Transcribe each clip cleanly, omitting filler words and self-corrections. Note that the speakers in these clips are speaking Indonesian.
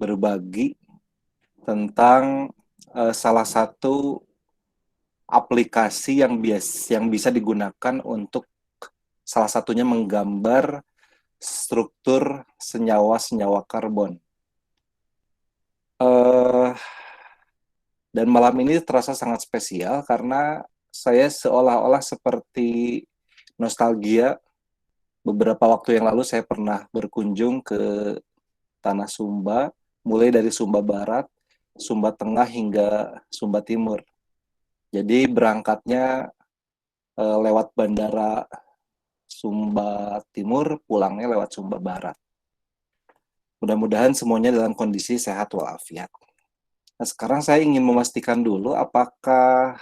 berbagi tentang salah satu aplikasi yang bisa digunakan untuk salah satunya menggambar struktur senyawa-senyawa karbon. Dan malam ini terasa sangat spesial karena saya seolah-olah seperti nostalgia. Beberapa waktu yang lalu saya pernah berkunjung ke Tanah Sumba, mulai dari Sumba Barat, Sumba Tengah hingga Sumba Timur. Jadi berangkatnya lewat bandara Sumba Timur, pulangnya lewat Sumba Barat. Mudah-mudahan semuanya dalam kondisi sehat walafiat. Nah, sekarang saya ingin memastikan dulu apakah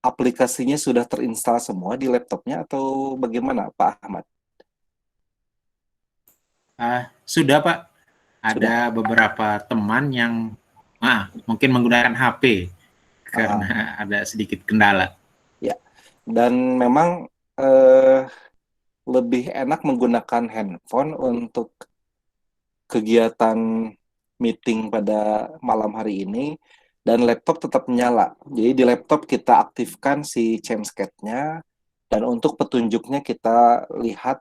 aplikasinya sudah terinstal semua di laptopnya atau bagaimana, Pak Ahmad? Sudah, Pak. Sudah. Ada beberapa teman yang mungkin menggunakan HP karena ada sedikit kendala. Ya, dan memang lebih enak menggunakan handphone untuk kegiatan meeting pada malam hari ini, dan laptop tetap nyala. Jadi di laptop kita aktifkan si Chamskate-nya, dan untuk petunjuknya kita lihat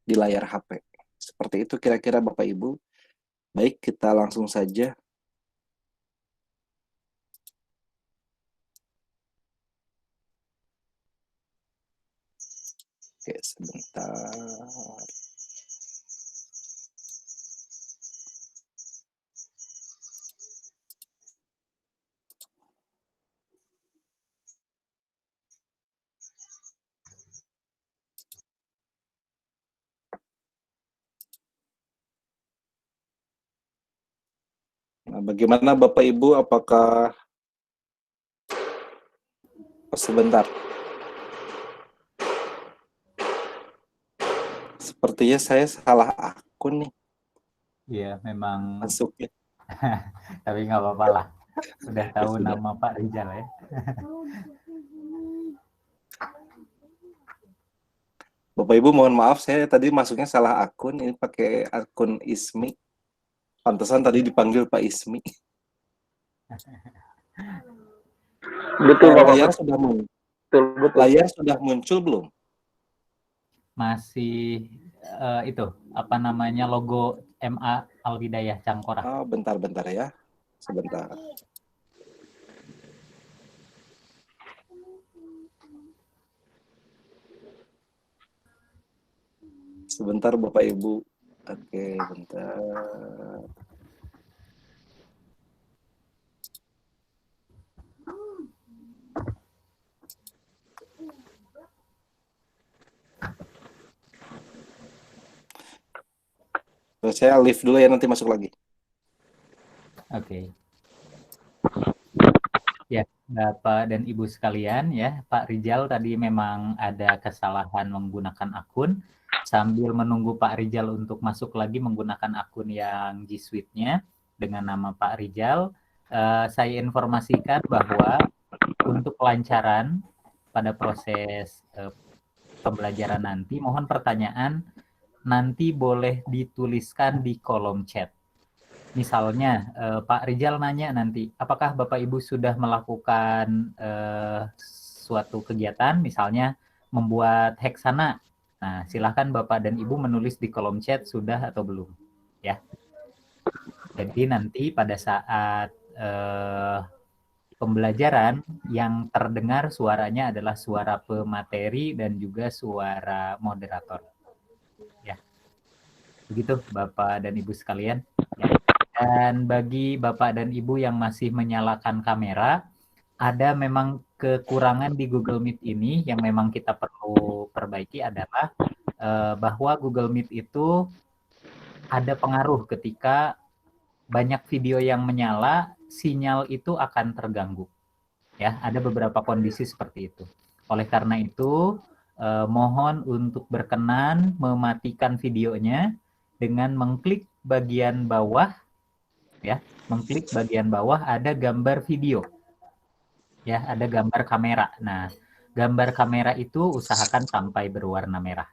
di layar HP. Seperti itu kira-kira Bapak Ibu. Baik, kita langsung saja. Oke, sebentar. Nah, bagaimana Bapak Ibu, apakah sebentar? Sepertinya saya salah akun nih. Iya, memang Masuknya. tapi nggak apa-apa lah. Sudah tahu Sudah. nama Pak Rijal ya. Bapak Ibu mohon maaf, saya tadi masuknya salah akun. Ini pakai akun Ismi. Pantesan tadi dipanggil Pak Ismi. Betul, Bapak. Layar sudah muncul. Betul. Layar sudah muncul belum? Masih itu apa namanya logo MA Alwidayah Cangkora. Oh, bentar ya. Sebentar. Sebentar Bapak Ibu. Oke, bentar. Saya leave dulu ya, nanti masuk lagi. Oke. Ya, Bapak dan Ibu sekalian ya, Pak Rijal tadi memang ada kesalahan menggunakan akun. Sambil menunggu Pak Rijal untuk masuk lagi menggunakan akun yang G Suite-nya dengan nama Pak Rijal, saya informasikan bahwa untuk kelancaran pada proses pembelajaran nanti, mohon pertanyaan nanti boleh dituliskan di kolom chat. Misalnya Pak Rijal nanya nanti, apakah Bapak Ibu sudah melakukan suatu kegiatan, misalnya membuat heksana. Nah, silahkan Bapak dan Ibu menulis di kolom chat sudah atau belum, ya. Jadi nanti pada saat pembelajaran yang terdengar suaranya adalah suara pemateri dan juga suara moderator. Ya. Begitu Bapak dan Ibu sekalian, ya. Dan bagi Bapak dan Ibu yang masih menyalakan kamera, ada memang kekurangan di Google Meet ini yang memang kita perlu perbaiki adalah bahwa Google Meet itu ada pengaruh ketika banyak video yang menyala, sinyal itu akan terganggu. Ya, ada beberapa kondisi seperti itu. Oleh karena itu, mohon untuk berkenan mematikan videonya dengan mengklik bagian bawah, ya, mengklik bagian bawah ada gambar video, ya, ada gambar kamera. Nah, gambar kamera itu usahakan sampai berwarna merah.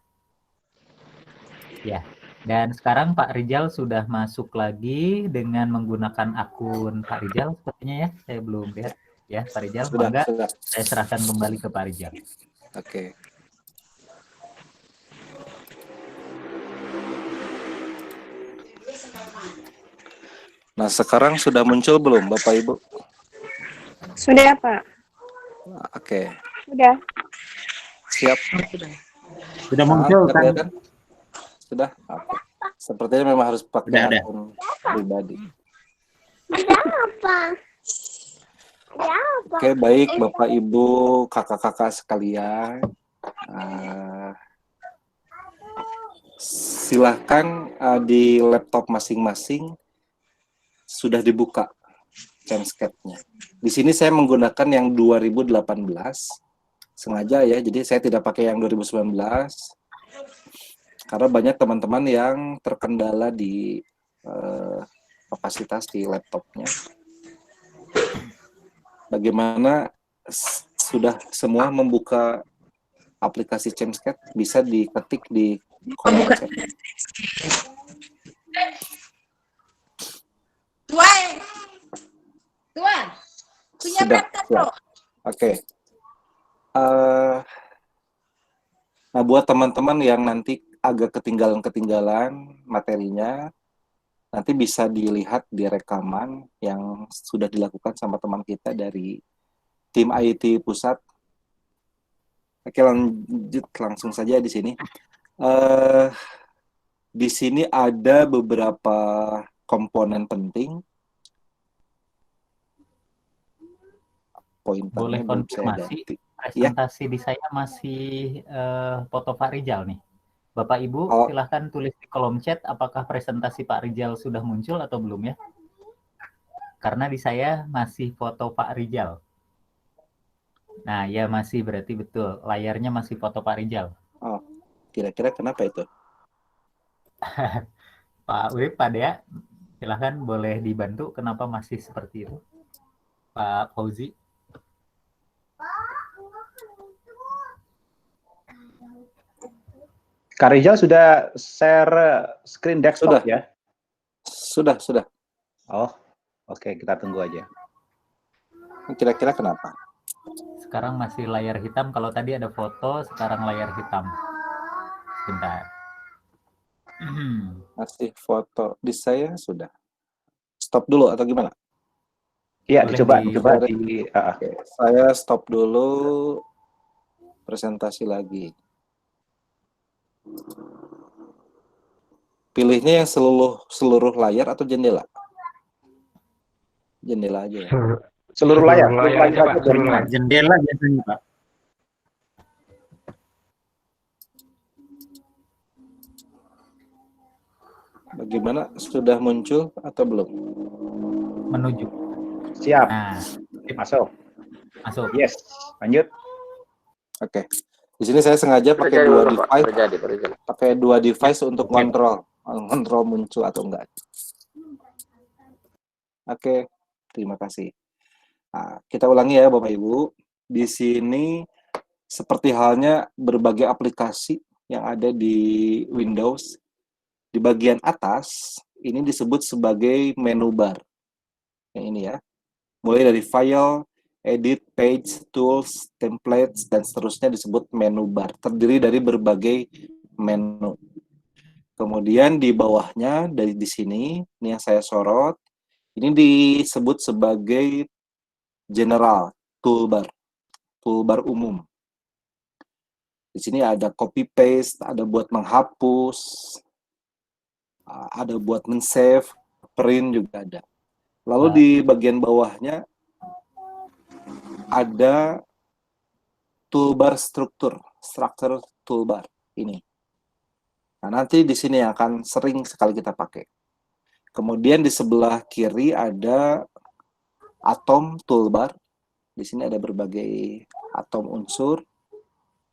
Ya, Dan sekarang Pak Rijal sudah masuk lagi dengan menggunakan akun Pak Rijal sepertinya ya. Saya belum lihat ya Pak Rijal. Sudah, Mangga sudah. saya serahkan kembali ke Pak Rijal. Oke. Nah, sekarang sudah muncul belum, Bapak Ibu? Sudah, Pak. Oke, Sudah. siap. Sudah Nah, muncul sudah kan? kelihatan? Sudah? Oke. Sepertinya memang harus pakai Udah. akun pribadi. Apa? Oke, baik Bapak Ibu, kakak-kakak sekalian. Eh, Silahkan di laptop masing-masing sudah dibuka Chamskate-nya. Di sini saya menggunakan yang 2018 sengaja ya, jadi saya tidak pakai yang 2019 karena banyak teman-teman yang terkendala di kapasitas di laptopnya. Bagaimana sudah semua membuka aplikasi Chamskate? Bisa diketik di kolom chat. Tuan. Punya Sudah, laptop, ya. Oke. Nah, buat teman-teman yang nanti agak ketinggalan materinya, nanti bisa dilihat di rekaman yang sudah dilakukan sama teman kita dari tim IT pusat. Oke, lanjut langsung saja di sini. Di sini ada beberapa komponen penting. Pointernya Boleh belum saya konfirmasi, ganti. presentasi di saya masih foto Pak Rijal nih. Bapak Ibu Oh. silahkan tulis di kolom chat apakah presentasi Pak Rijal sudah muncul atau belum ya. Karena di saya masih foto Pak Rijal. Nah ya masih, berarti betul. Layarnya masih foto Pak Rijal. Oh, kira-kira kenapa itu? Pak Urip, Pak Dea, silahkan boleh dibantu kenapa masih seperti itu. Pak Fauzi. Kak Rizal sudah share screen desktop Sudah. ya? Sudah. Oh, oke, kita tunggu aja. Kira-kira kenapa? Sekarang masih layar hitam. Kalau tadi ada foto, sekarang layar hitam. Sebentar. Masih foto di saya sudah. Stop dulu atau gimana? Iya, Boleh dicoba di- Oke, saya stop dulu presentasi lagi. Pilihnya yang seluruh layar atau jendela? Jendela aja ya. seluruh layar. aja, Pak. Seluruh layar. Jendela biasanya, Pak. Bagaimana? Sudah muncul atau belum? menuju. Siap, Nah, masuk. masuk. Yes, lanjut. Oke. Di sini saya sengaja pakai dua device untuk Oke. kontrol muncul atau enggak. Oke, terima kasih. Nah, kita ulangi ya Bapak Ibu. Di sini seperti halnya berbagai aplikasi yang ada di Windows, di bagian atas ini disebut sebagai menu bar. Yang ini ya. Mulai dari file, edit, page, tools, templates, dan seterusnya disebut menu bar. Terdiri dari berbagai menu. Kemudian di bawahnya dari di sini, ini yang saya sorot, ini disebut sebagai general toolbar, toolbar umum. Di sini ada copy paste, ada buat menghapus, ada buat men-save, print juga ada. Lalu di bagian bawahnya ada toolbar structure toolbar ini. Nah, nanti di sini akan sering sekali kita pakai. Kemudian di sebelah kiri ada atom toolbar. Di sini ada berbagai atom unsur.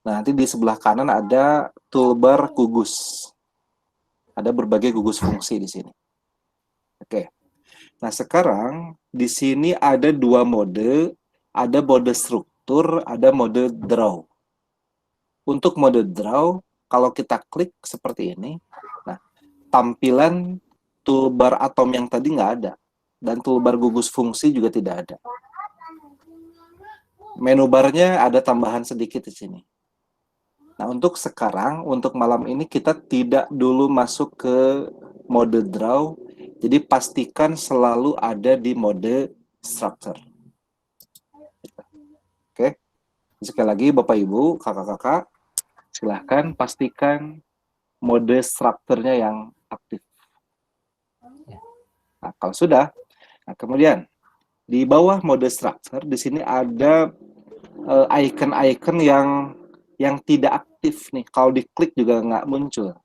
Nah, nanti di sebelah kanan ada toolbar gugus. Ada berbagai gugus fungsi di sini. Oke. Nah, sekarang di sini ada dua mode. Ada mode struktur, ada mode draw. Untuk mode draw, kalau kita klik seperti ini, nah, tampilan toolbar atom yang tadi nggak ada. Dan toolbar gugus fungsi juga tidak ada. Menu barnya ada tambahan sedikit di sini. Nah, untuk sekarang, untuk malam ini kita tidak dulu masuk ke mode draw. Jadi pastikan selalu ada di mode structure. Oke. Sekali lagi Bapak Ibu, Kakak-kakak, silahkan pastikan mode strukturnya yang aktif. Nah, kalau sudah, nah kemudian di bawah mode structure di sini ada icon-icon yang tidak aktif nih. Kalau diklik juga nggak muncul.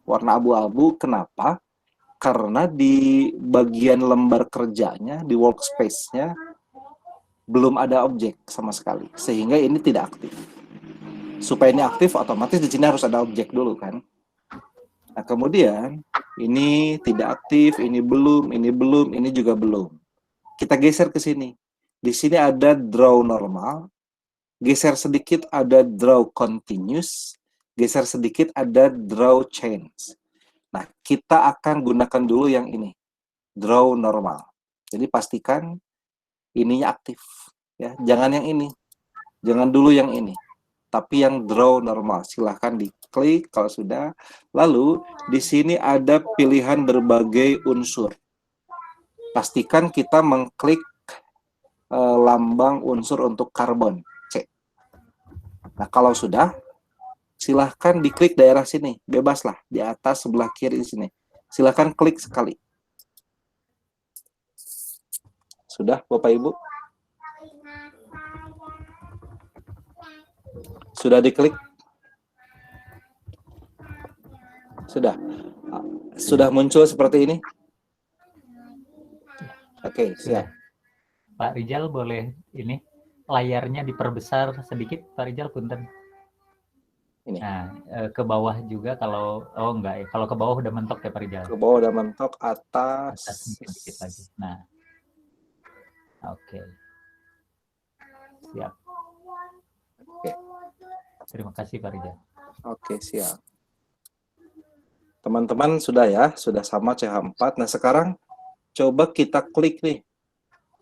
Warna abu-abu, kenapa? Karena di bagian lembar kerjanya, di workspace-nya, belum ada objek sama sekali. Sehingga ini tidak aktif. Supaya ini aktif, otomatis di sini harus ada objek dulu kan. Nah, kemudian ini tidak aktif, ini belum, ini juga belum. Kita geser ke sini. Di sini ada draw normal, geser sedikit ada draw continuous, geser sedikit ada draw change. Nah, kita akan gunakan dulu yang ini, draw normal. Jadi pastikan ininya aktif, ya. Jangan yang ini, jangan dulu yang ini, tapi yang draw normal. Silahkan diklik kalau sudah. Lalu di sini ada pilihan berbagai unsur. Pastikan kita mengklik lambang unsur untuk karbon, C. Nah, kalau sudah, silahkan diklik daerah sini, bebaslah, di atas sebelah kiri di sini. Silahkan klik sekali. Sudah, Bapak Ibu? Sudah diklik? Sudah. Sudah muncul seperti ini? Oke, siap. Pak Rijal boleh ini layarnya diperbesar sedikit, Pak Rijal, punten. Ini. Nah, ke bawah juga kalau enggak ya. Kalau ke bawah udah mentok ya Pak Rijal. Ke bawah udah mentok, atas mungkin dikit lagi. Nah. Oke. Siap. Oke. Terima kasih Pak Rijal. Oke, siap. Teman-teman sudah ya, sudah sama CH4. Nah, sekarang coba kita klik nih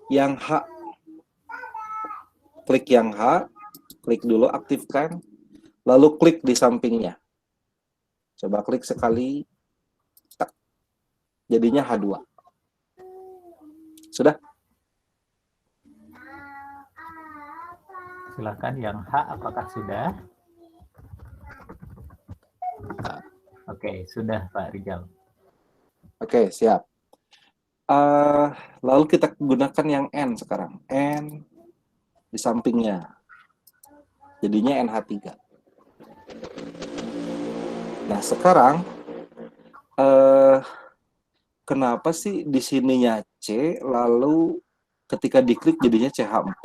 yang H. Klik yang H, klik dulu, aktifkan, lalu klik di sampingnya. Coba klik sekali, tak. Jadinya H2. Sudah? Silakan yang H, apakah sudah? Oke, sudah Pak Rijal. Oke, siap. Lalu kita gunakan yang N sekarang. N di sampingnya. Jadinya NH3. Nah, sekarang kenapa sih di sininya C, lalu ketika diklik jadinya CH4.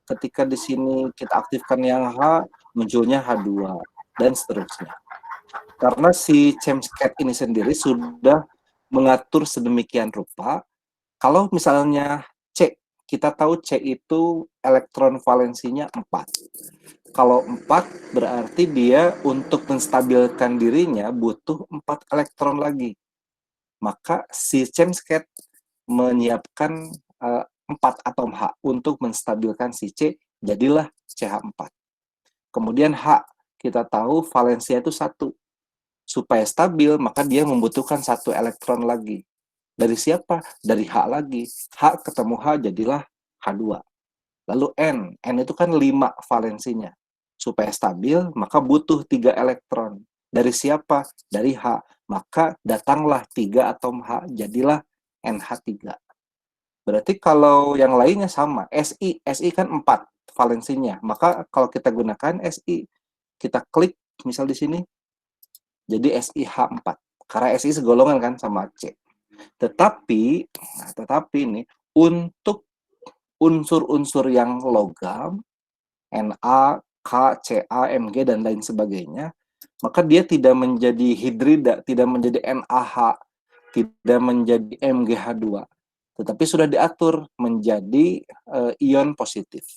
Ketika di sini kita aktifkan yang H, munculnya H2, dan seterusnya. Karena si ChemScat ini sendiri sudah mengatur sedemikian rupa. Kalau misalnya C, kita tahu C itu elektron valensinya 4. Kalau 4 berarti dia untuk menstabilkan dirinya butuh 4 elektron lagi. Maka si ChemScat menyiapkan 4 atom H untuk menstabilkan si C, jadilah CH4. Kemudian H, kita tahu valensinya itu 1. Supaya stabil, maka dia membutuhkan 1 elektron lagi. Dari siapa? Dari H lagi. H ketemu H, jadilah H2. Lalu N itu kan 5 valensinya. Supaya stabil, maka butuh 3 elektron. Dari siapa? Dari H. Maka datanglah 3 atom H, jadilah NH3. Berarti kalau yang lainnya sama, SI kan 4 valensinya. Maka kalau kita gunakan SI, kita klik misal di sini, jadi SiH4. Karena SI segolongan kan sama C. Tetapi ini untuk unsur-unsur yang logam, Na, K, Ca, Mg, dan lain sebagainya, maka dia tidak menjadi hidrida, tidak menjadi NaH, tidak menjadi MgH2. Tetapi sudah diatur menjadi ion positif.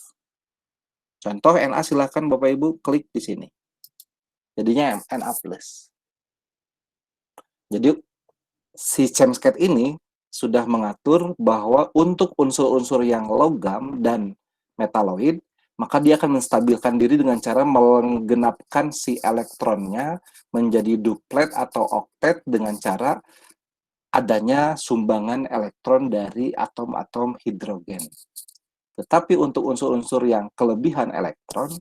Contoh Na, silakan Bapak Ibu klik di sini. Jadinya Na+. Jadi si Chemscat ini sudah mengatur bahwa untuk unsur-unsur yang logam dan metaloid, maka dia akan menstabilkan diri dengan cara menggenapkan si elektronnya menjadi duplet atau oktet dengan cara adanya sumbangan elektron dari atom-atom hidrogen. Tetapi untuk unsur-unsur yang kelebihan elektron,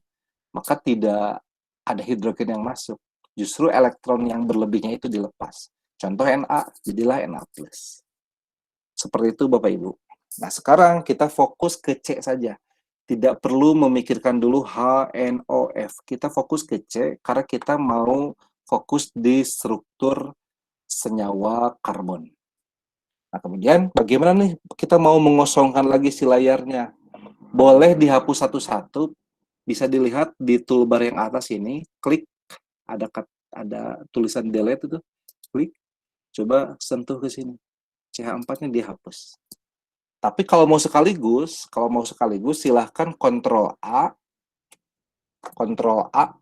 maka tidak ada hidrogen yang masuk. Justru elektron yang berlebihnya itu dilepas. Contoh Na, jadilah Na+. Seperti itu Bapak Ibu. Nah sekarang kita fokus ke C saja. Tidak perlu memikirkan dulu H, N, O, F. Kita fokus ke C karena kita mau fokus di struktur senyawa karbon. Nah kemudian bagaimana nih kita mau mengosongkan lagi si layarnya? Boleh dihapus satu-satu, bisa dilihat di toolbar yang atas ini, klik, ada tulisan delete itu, klik, coba sentuh ke sini. CH4-nya dihapus. Tapi kalau mau sekaligus silahkan Ctrl A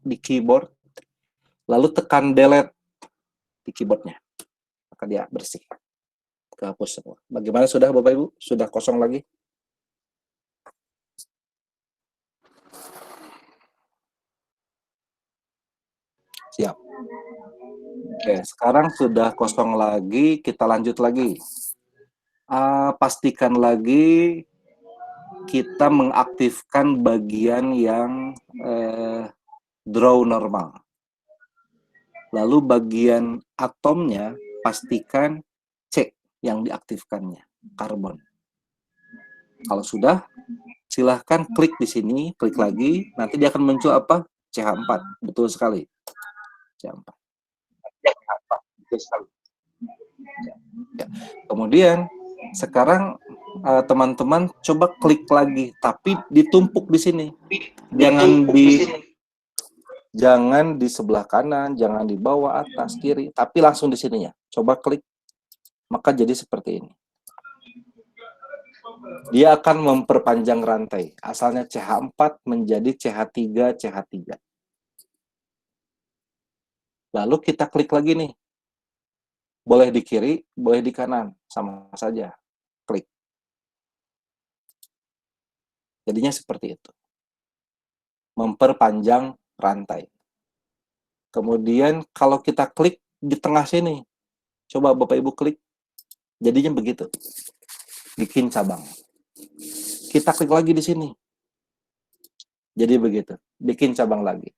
di keyboard, lalu tekan delete di keyboardnya. Maka dia bersih. Kehapus semua. Bagaimana sudah Bapak Ibu? Sudah kosong lagi? Siap. Oke, sekarang sudah kosong lagi, kita lanjut lagi. Pastikan lagi kita mengaktifkan bagian yang draw normal. Lalu bagian atomnya pastikan C yang diaktifkannya, karbon. Kalau sudah, silahkan klik di sini, klik lagi, nanti dia akan muncul apa? CH4, betul sekali. CH4. Ya. Kemudian sekarang teman-teman coba klik lagi, tapi ditumpuk di sini. Jangan di sebelah kanan, jangan di bawah, atas, kiri, tapi langsung di sininya. Coba klik, maka jadi seperti ini. Dia akan memperpanjang rantai. Asalnya CH4 menjadi CH3, CH3. Lalu kita klik lagi nih. Boleh di kiri, boleh di kanan. Sama saja. Klik. Jadinya seperti itu. Memperpanjang rantai. Kemudian kalau kita klik di tengah sini. Coba Bapak Ibu klik. Jadinya begitu. Bikin cabang. Kita klik lagi di sini. Jadi begitu. Bikin cabang lagi.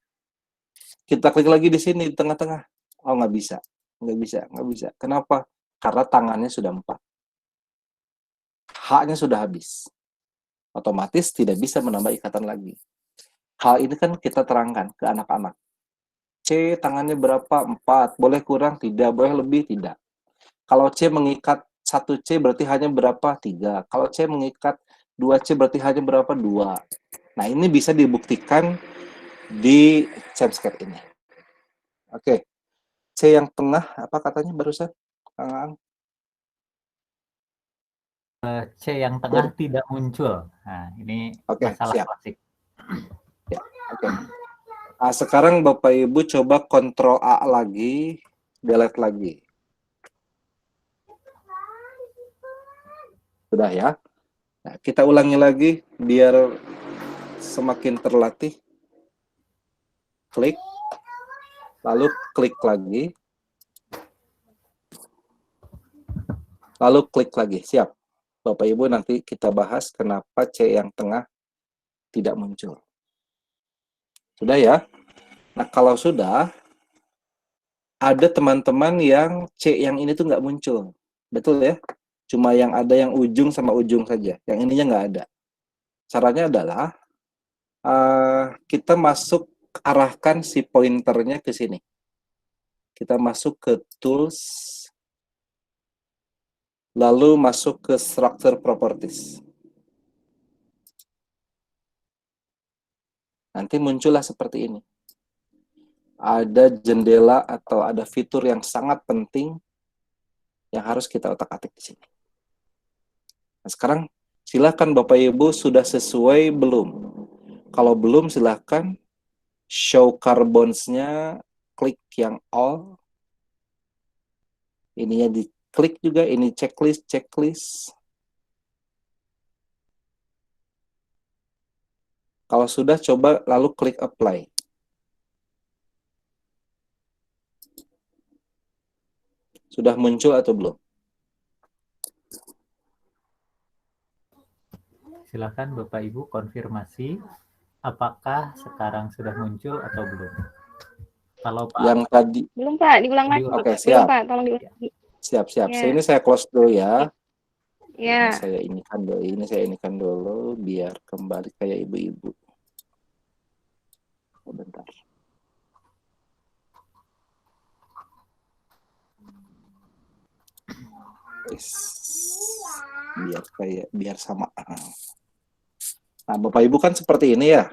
Kita klik lagi di sini, di tengah-tengah. Oh, nggak bisa. Nggak bisa. Kenapa? Karena tangannya sudah 4. H-nya sudah habis. Otomatis tidak bisa menambah ikatan lagi. Hal ini kan kita terangkan ke anak-anak. C, tangannya berapa? 4. Boleh kurang? Tidak. Boleh lebih? Tidak. Kalau C mengikat 1C berarti hanya berapa? 3. Kalau C mengikat 2C berarti hanya berapa? 2. Nah, ini bisa dibuktikan di Chemscat ini. Oke. C yang tengah, apa katanya barusan? Kang Ang? C yang tengah tidak muncul. Nah, ini masalah siap. klasik. Ya, oke. Nah, sekarang Bapak Ibu coba Ctrl A lagi, delete lagi. Sudah ya? Nah, kita ulangi lagi biar semakin terlatih. Klik, lalu klik lagi, lalu klik lagi. Siap. Bapak Ibu nanti kita bahas kenapa C yang tengah tidak muncul. Sudah ya? Nah, kalau sudah, ada teman-teman yang C yang ini tuh nggak muncul. Betul ya? Cuma yang ada yang ujung sama ujung saja. Yang ininya nggak ada. Caranya adalah kita arahkan si pointernya ke sini. Kita masuk ke Tools, lalu masuk ke Structure Properties. Nanti muncullah seperti ini. Ada jendela atau ada fitur yang sangat penting yang harus kita otak-atik di sini. Nah, sekarang silakan Bapak Ibu sudah sesuai belum? Kalau belum silakan show carbons-nya, klik yang all. ininya diklik juga, ini checklist. Kalau sudah, coba lalu klik apply. Sudah muncul atau belum? Silakan Bapak Ibu konfirmasi apakah sekarang sudah muncul atau belum. Kalau Pak Yang tadi, Belum Pak, diulang lagi. oke, Belum siap. Pak, tolong diulang. Siap. Ya. Ini saya close dulu ya. Ya. Ini saya inikan dulu biar kembali kayak ibu-ibu. Bentar. Biar sama. Nah, Bapak Ibu kan seperti ini ya.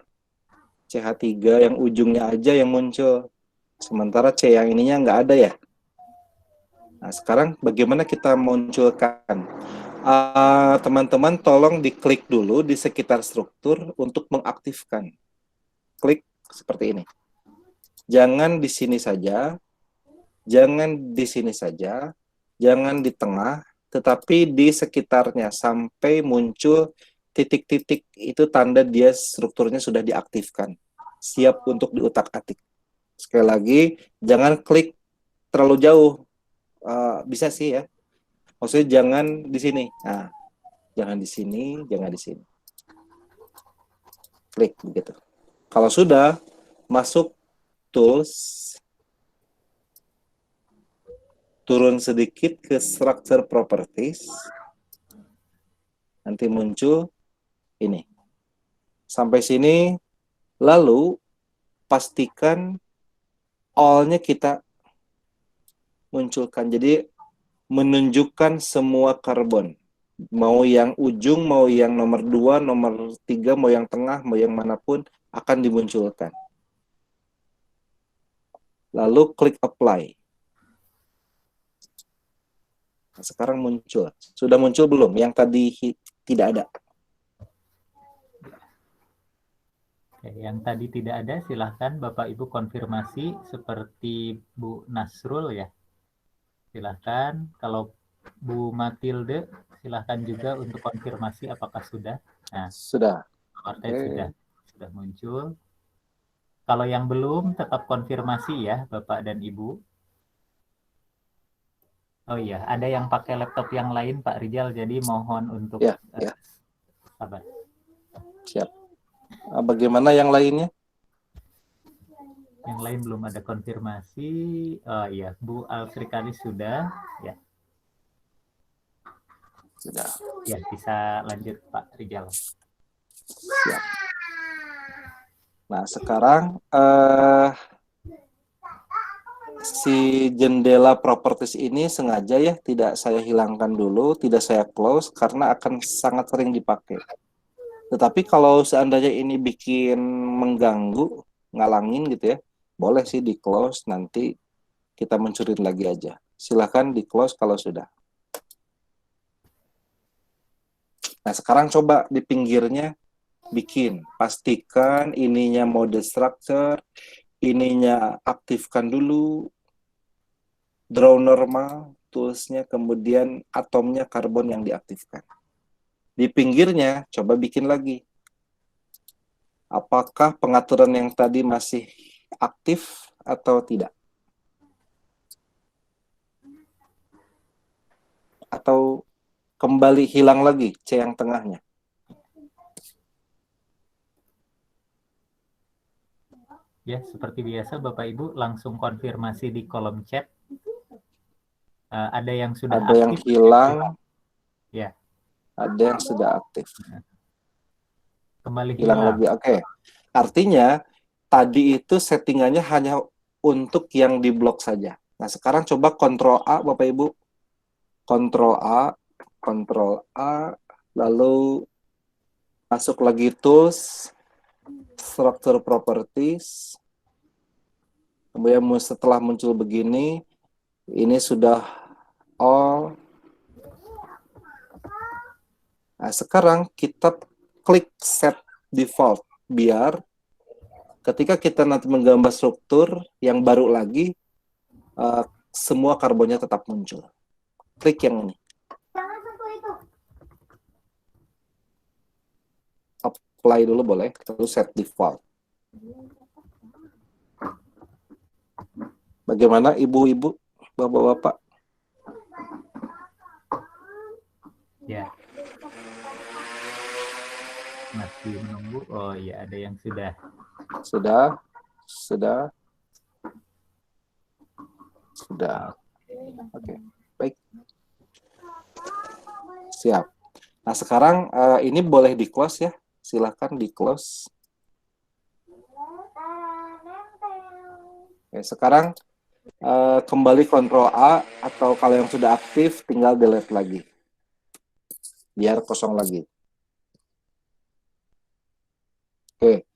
CH3 yang ujungnya aja yang muncul. Sementara C yang ininya nggak ada ya. Nah, sekarang bagaimana kita munculkan? Teman-teman tolong diklik dulu di sekitar struktur untuk mengaktifkan. Klik seperti ini. Jangan di sini saja, jangan di sini saja, jangan di tengah, tetapi di sekitarnya sampai muncul titik-titik, itu tanda dia strukturnya sudah diaktifkan. Siap untuk diutak-atik. Sekali lagi, jangan klik terlalu jauh. Bisa sih ya. Maksudnya jangan di sini. Nah, jangan di sini, jangan di sini. Klik begitu. Kalau sudah, masuk tools, turun sedikit ke structure properties, nanti muncul ini. Sampai sini, lalu pastikan all-nya kita munculkan. Jadi menunjukkan semua karbon. Mau yang ujung, mau yang nomor 2, nomor 3, mau yang tengah, mau yang manapun akan dimunculkan. Lalu klik apply. Nah, sekarang muncul. Sudah muncul belum? Yang tadi tidak ada. Oke, yang tadi tidak ada, silahkan Bapak Ibu konfirmasi seperti Bu Nasrul ya. Silahkan. Kalau Bu Matilde, silahkan juga untuk konfirmasi apakah sudah. Nah, Sudah. partai sudah muncul. Kalau yang belum, tetap konfirmasi ya Bapak dan Ibu. Oh iya, ada yang pakai laptop yang lain Pak Rijal, jadi mohon untuk Ya. sabar. Siap. Bagaimana yang lainnya? Yang lain belum ada konfirmasi. Oh iya, Bu Alfrikalis sudah. Ya. Sudah. Ya, bisa lanjut Pak Rijal. Siap. Nah, sekarang si jendela properties ini sengaja ya tidak saya hilangkan dulu, tidak saya close karena akan sangat sering dipakai. Tetapi kalau seandainya ini bikin mengganggu, ngalangin gitu ya, boleh sih di close, nanti kita munculin lagi aja. Silahkan di close kalau sudah. Nah, sekarang coba di pinggirnya bikin. Pastikan ininya mode structure, ininya aktifkan dulu, draw normal, toolsnya, kemudian atomnya karbon yang diaktifkan. Di pinggirnya, coba bikin lagi. Apakah pengaturan yang tadi masih aktif atau tidak? Atau kembali hilang lagi C yang tengahnya? Ya, seperti biasa Bapak Ibu langsung konfirmasi di kolom chat. Ada yang sudah ada aktif. Yang hilang. Ya. Ada yang sudah aktif. Kembali hilang lagi. Oke. Artinya tadi itu settingannya hanya untuk yang di blok saja. Nah, sekarang coba Ctrl A Bapak Ibu. Ctrl A, lalu masuk lagi tools, structure properties. Kemudian setelah muncul begini, ini sudah all. Nah, sekarang kita klik set default biar ketika kita nanti menggambar struktur yang baru lagi, semua karbonnya tetap muncul. klik yang ini. Apply dulu boleh, terus set default. Bagaimana ibu-ibu, bapak-bapak? Ya, masih menunggu. Oh iya, ada yang sudah. Sudah. Oke, baik. Siap. Nah, sekarang ini boleh di close ya. Silahkan di close. Oke, sekarang kembali Ctrl A, atau kalau yang sudah aktif tinggal delete lagi. Biar kosong lagi. Oke,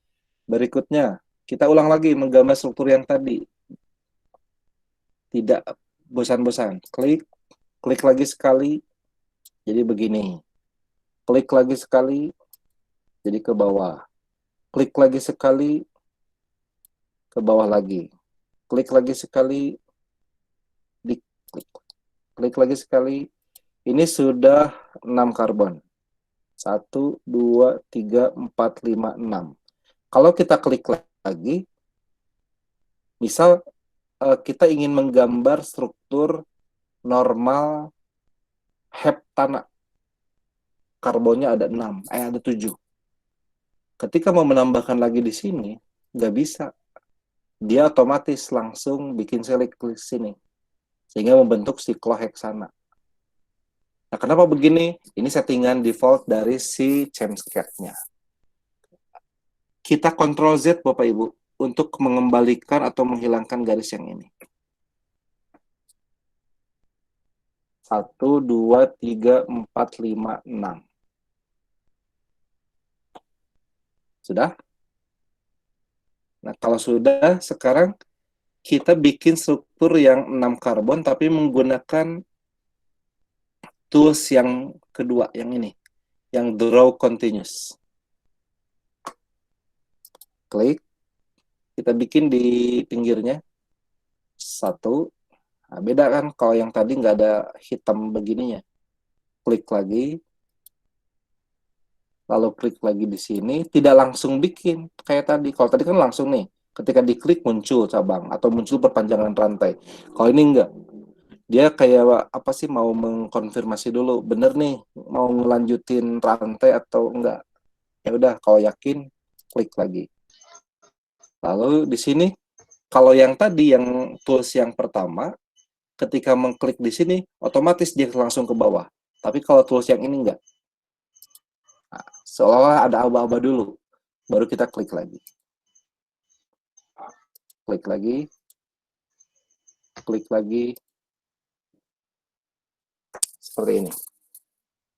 berikutnya kita ulang lagi menggambar struktur yang tadi. Tidak bosan-bosan. Klik lagi sekali, jadi begini. Klik lagi sekali, jadi ke bawah. Klik lagi sekali, ke bawah lagi. Klik lagi sekali, diklik. Klik lagi sekali. Ini sudah 6 karbon. 1, 2, 3, 4, 5, 6. Kalau kita klik lagi, misal kita ingin menggambar struktur normal heptana. Karbonnya ada 6, ada 7. Ketika mau menambahkan lagi di sini, nggak bisa. Dia otomatis langsung bikin select di sini. Sehingga membentuk sikloheksana. Nah, kenapa begini? Ini settingan default dari si ChemSketch-nya. Kita Ctrl Z, Bapak Ibu, untuk mengembalikan atau menghilangkan garis yang ini. 1, 2, 3, 4, 5, 6. Sudah? Nah, kalau sudah, sekarang kita bikin struktur yang 6 karbon, tapi menggunakan tools yang kedua, yang ini. Yang draw continuous. Klik. Kita bikin di pinggirnya. 1. Nah, beda kan kalau yang tadi nggak ada hitam begininya. Klik lagi. Lalu klik lagi di sini. Tidak langsung bikin kayak tadi. Kalau tadi kan langsung nih. Ketika diklik muncul cabang atau muncul perpanjangan rantai. Kalau ini enggak. Dia kayak apa sih, mau mengkonfirmasi dulu, bener nih mau ngelanjutin rantai atau enggak. Ya udah, kalau yakin klik lagi. Lalu di sini kalau yang tadi yang tools yang pertama, ketika mengklik di sini otomatis dia langsung ke bawah. Tapi kalau tools yang ini enggak. Nah, seolah ada aba-aba dulu, baru kita klik lagi. Klik lagi. Klik lagi. Seperti ini.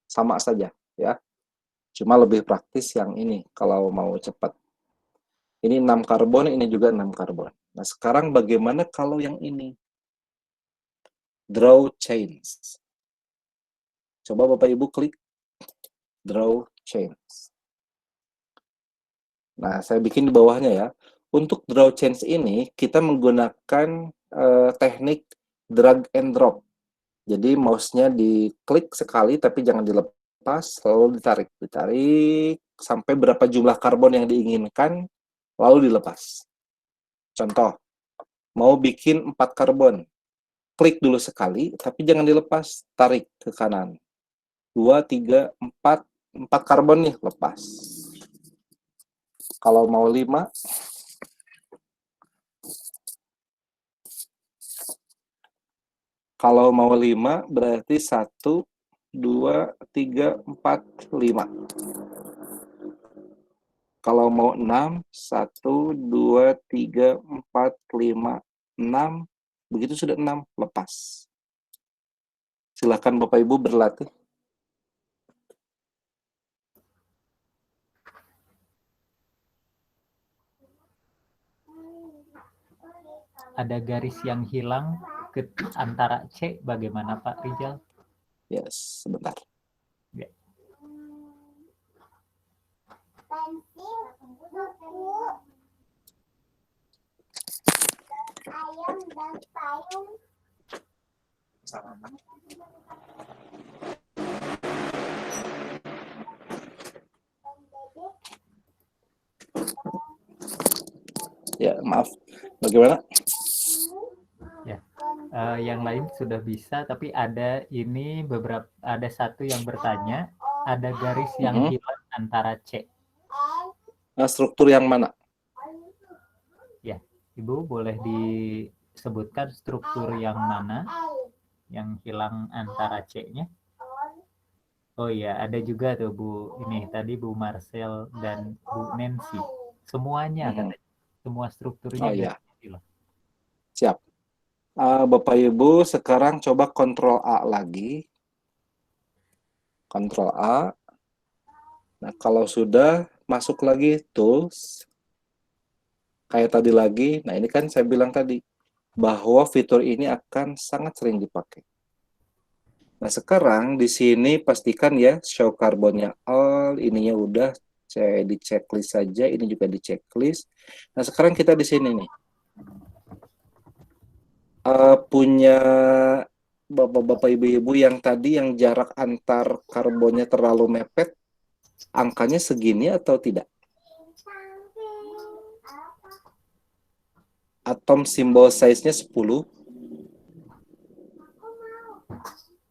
Sama saja ya. Cuma lebih praktis yang ini kalau mau cepat. Ini 6 karbon, ini juga 6 karbon. Nah, sekarang bagaimana kalau yang ini? Draw chains. Coba Bapak Ibu klik draw chains. Nah, saya bikin di bawahnya ya. Untuk draw chains ini kita menggunakan teknik drag and drop. Jadi mouse-nya diklik sekali tapi jangan dilepas, lalu ditarik sampai berapa jumlah karbon yang diinginkan, lalu dilepas. Contoh, mau bikin 4 karbon. Klik dulu sekali, tapi jangan dilepas, tarik ke kanan. 2, 3, 4 karbon nih, lepas. Kalau mau 5, berarti 1, 2, 3, 4, 5. Kalau mau 6, 1, 2, 3, 4, 5, 6. Begitu sudah 6, lepas. Silakan Bapak Ibu berlatih. Ada garis yang hilang ke antara C, bagaimana Pak Rijal? Yes, sebentar. Ya. Ayam dan payung. Ya, maaf. Bagaimana? Yang lain sudah bisa, tapi ada satu yang bertanya, ada garis yang hilang antara C. Struktur yang mana? Ya, Ibu boleh disebutkan struktur yang mana yang hilang antara C-nya? Oh iya, ada juga tuh Bu, ini tadi Bu Marcel dan Bu Nancy. Semuanya katanya, semua strukturnya Oh iya. hilang. Siap. Bapak Ibu sekarang coba Ctrl A lagi. Ctrl A. Nah, kalau sudah masuk lagi Tools. Kayak tadi lagi. Nah, ini kan saya bilang tadi bahwa fitur ini akan sangat sering dipakai. Nah, sekarang di sini pastikan ya show karbonnya all, ininya udah saya di checklist saja, ini juga di checklist. Nah, sekarang kita di sini nih. Punya bapak-bapak ibu-ibu yang tadi yang jarak antar karbonnya terlalu mepet, angkanya segini atau tidak? Atom simbol size-nya 10.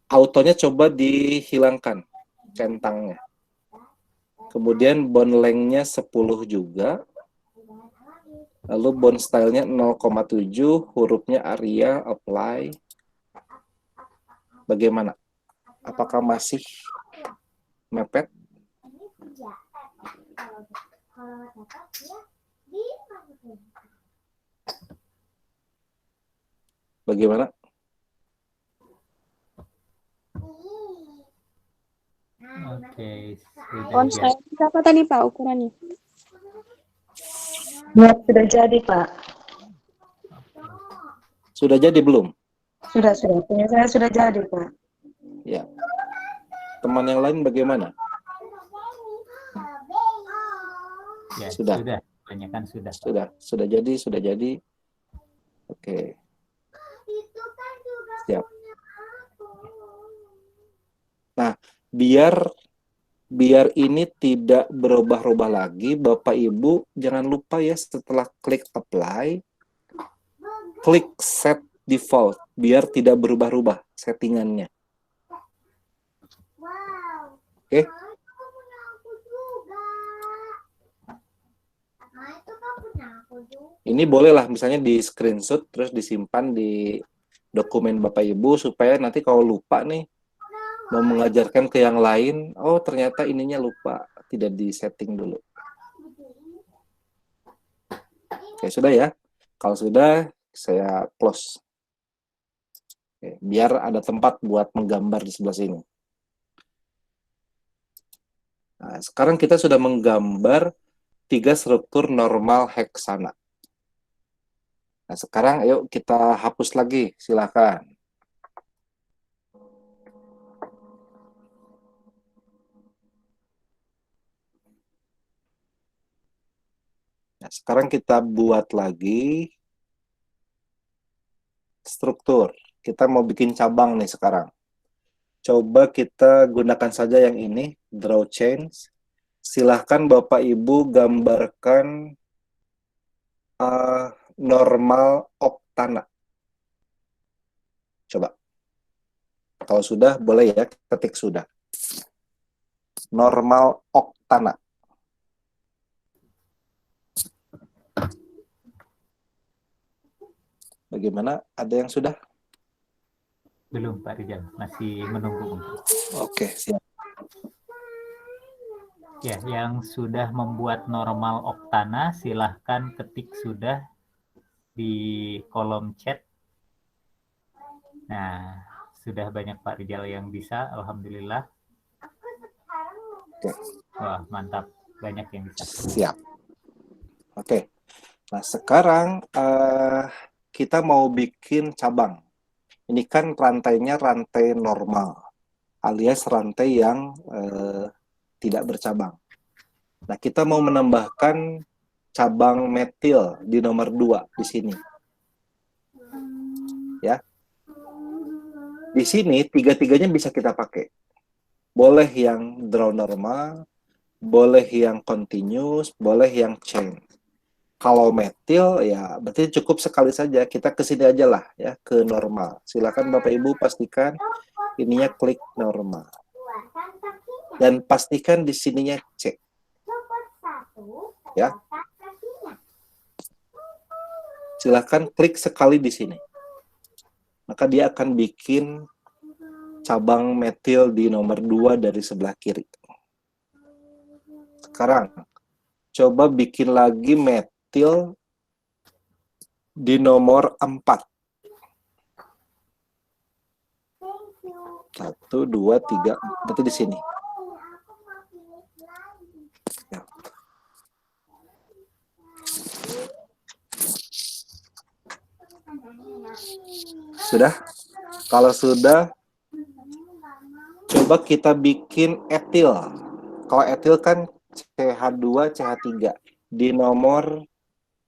Autonya coba dihilangkan centangnya. Kemudian bond length-nya 10 juga. Lalu bond style-nya 0,7, hurufnya Aria, apply. Bagaimana? Apakah masih mepet? Bagaimana? Oke, Font sudah size berapa tadi Pak ukurannya? Ya, sudah jadi, Pak. Sudah jadi belum? Sudah. Punya saya sudah jadi, Pak. Ya. Teman yang lain bagaimana? Ya, Sudah. Kebanyakan sudah. Sudah jadi. Oke. Siap. Nah, biar ini tidak berubah-ubah lagi, Bapak Ibu jangan lupa ya setelah klik apply, klik set default biar tidak berubah-ubah settingannya. Oke. Ini bolehlah misalnya di screenshot terus disimpan di dokumen Bapak Ibu supaya nanti kalau lupa nih mau mengajarkan ke yang lain, oh ternyata ininya lupa, tidak di setting dulu. Oke, sudah ya. Kalau sudah, saya close. Oke, biar ada tempat buat menggambar di sebelah sini. Nah, sekarang kita sudah menggambar 3 struktur normal heksana. Nah, sekarang ayo kita hapus lagi, silakan. Nah, sekarang kita buat lagi struktur. Kita mau bikin cabang nih sekarang. Coba kita gunakan saja yang ini, draw chains. Silahkan Bapak Ibu gambarkan normal oktana. Coba. Kalau sudah, boleh ya, ketik sudah. Normal oktana. Bagaimana? Ada yang sudah? Belum, Pak Rizal. Masih menunggu. Oke, siap. Ya, yang sudah membuat normal oktana, silahkan ketik sudah di kolom chat. Nah, sudah banyak Pak Rizal yang bisa, alhamdulillah. Oke. Wah, mantap. Banyak yang bisa. Siap. Oke. Nah, sekarang kita mau bikin cabang. Ini kan rantainya rantai normal, alias rantai yang tidak bercabang. Nah, kita mau menambahkan cabang metil di nomor 2 di sini. Ya. Di sini tiga-tiganya bisa kita pakai. Boleh yang draw normal, boleh yang continuous, boleh yang chain. Kalau metil ya berarti cukup sekali saja. Kita ke sini aja lah ya, ke normal. Silakan Bapak Ibu pastikan ininya klik normal. Dan pastikan di sininya C. Ya. Silakan klik sekali di sini. Maka dia akan bikin cabang metil di nomor 2 dari sebelah kiri. Sekarang coba bikin lagi metil di nomor 4. 1, 2, 3, berarti di sini. Ya. Sudah? Kalau sudah, coba kita bikin etil. Kalau etil kan CH2, CH3 di nomor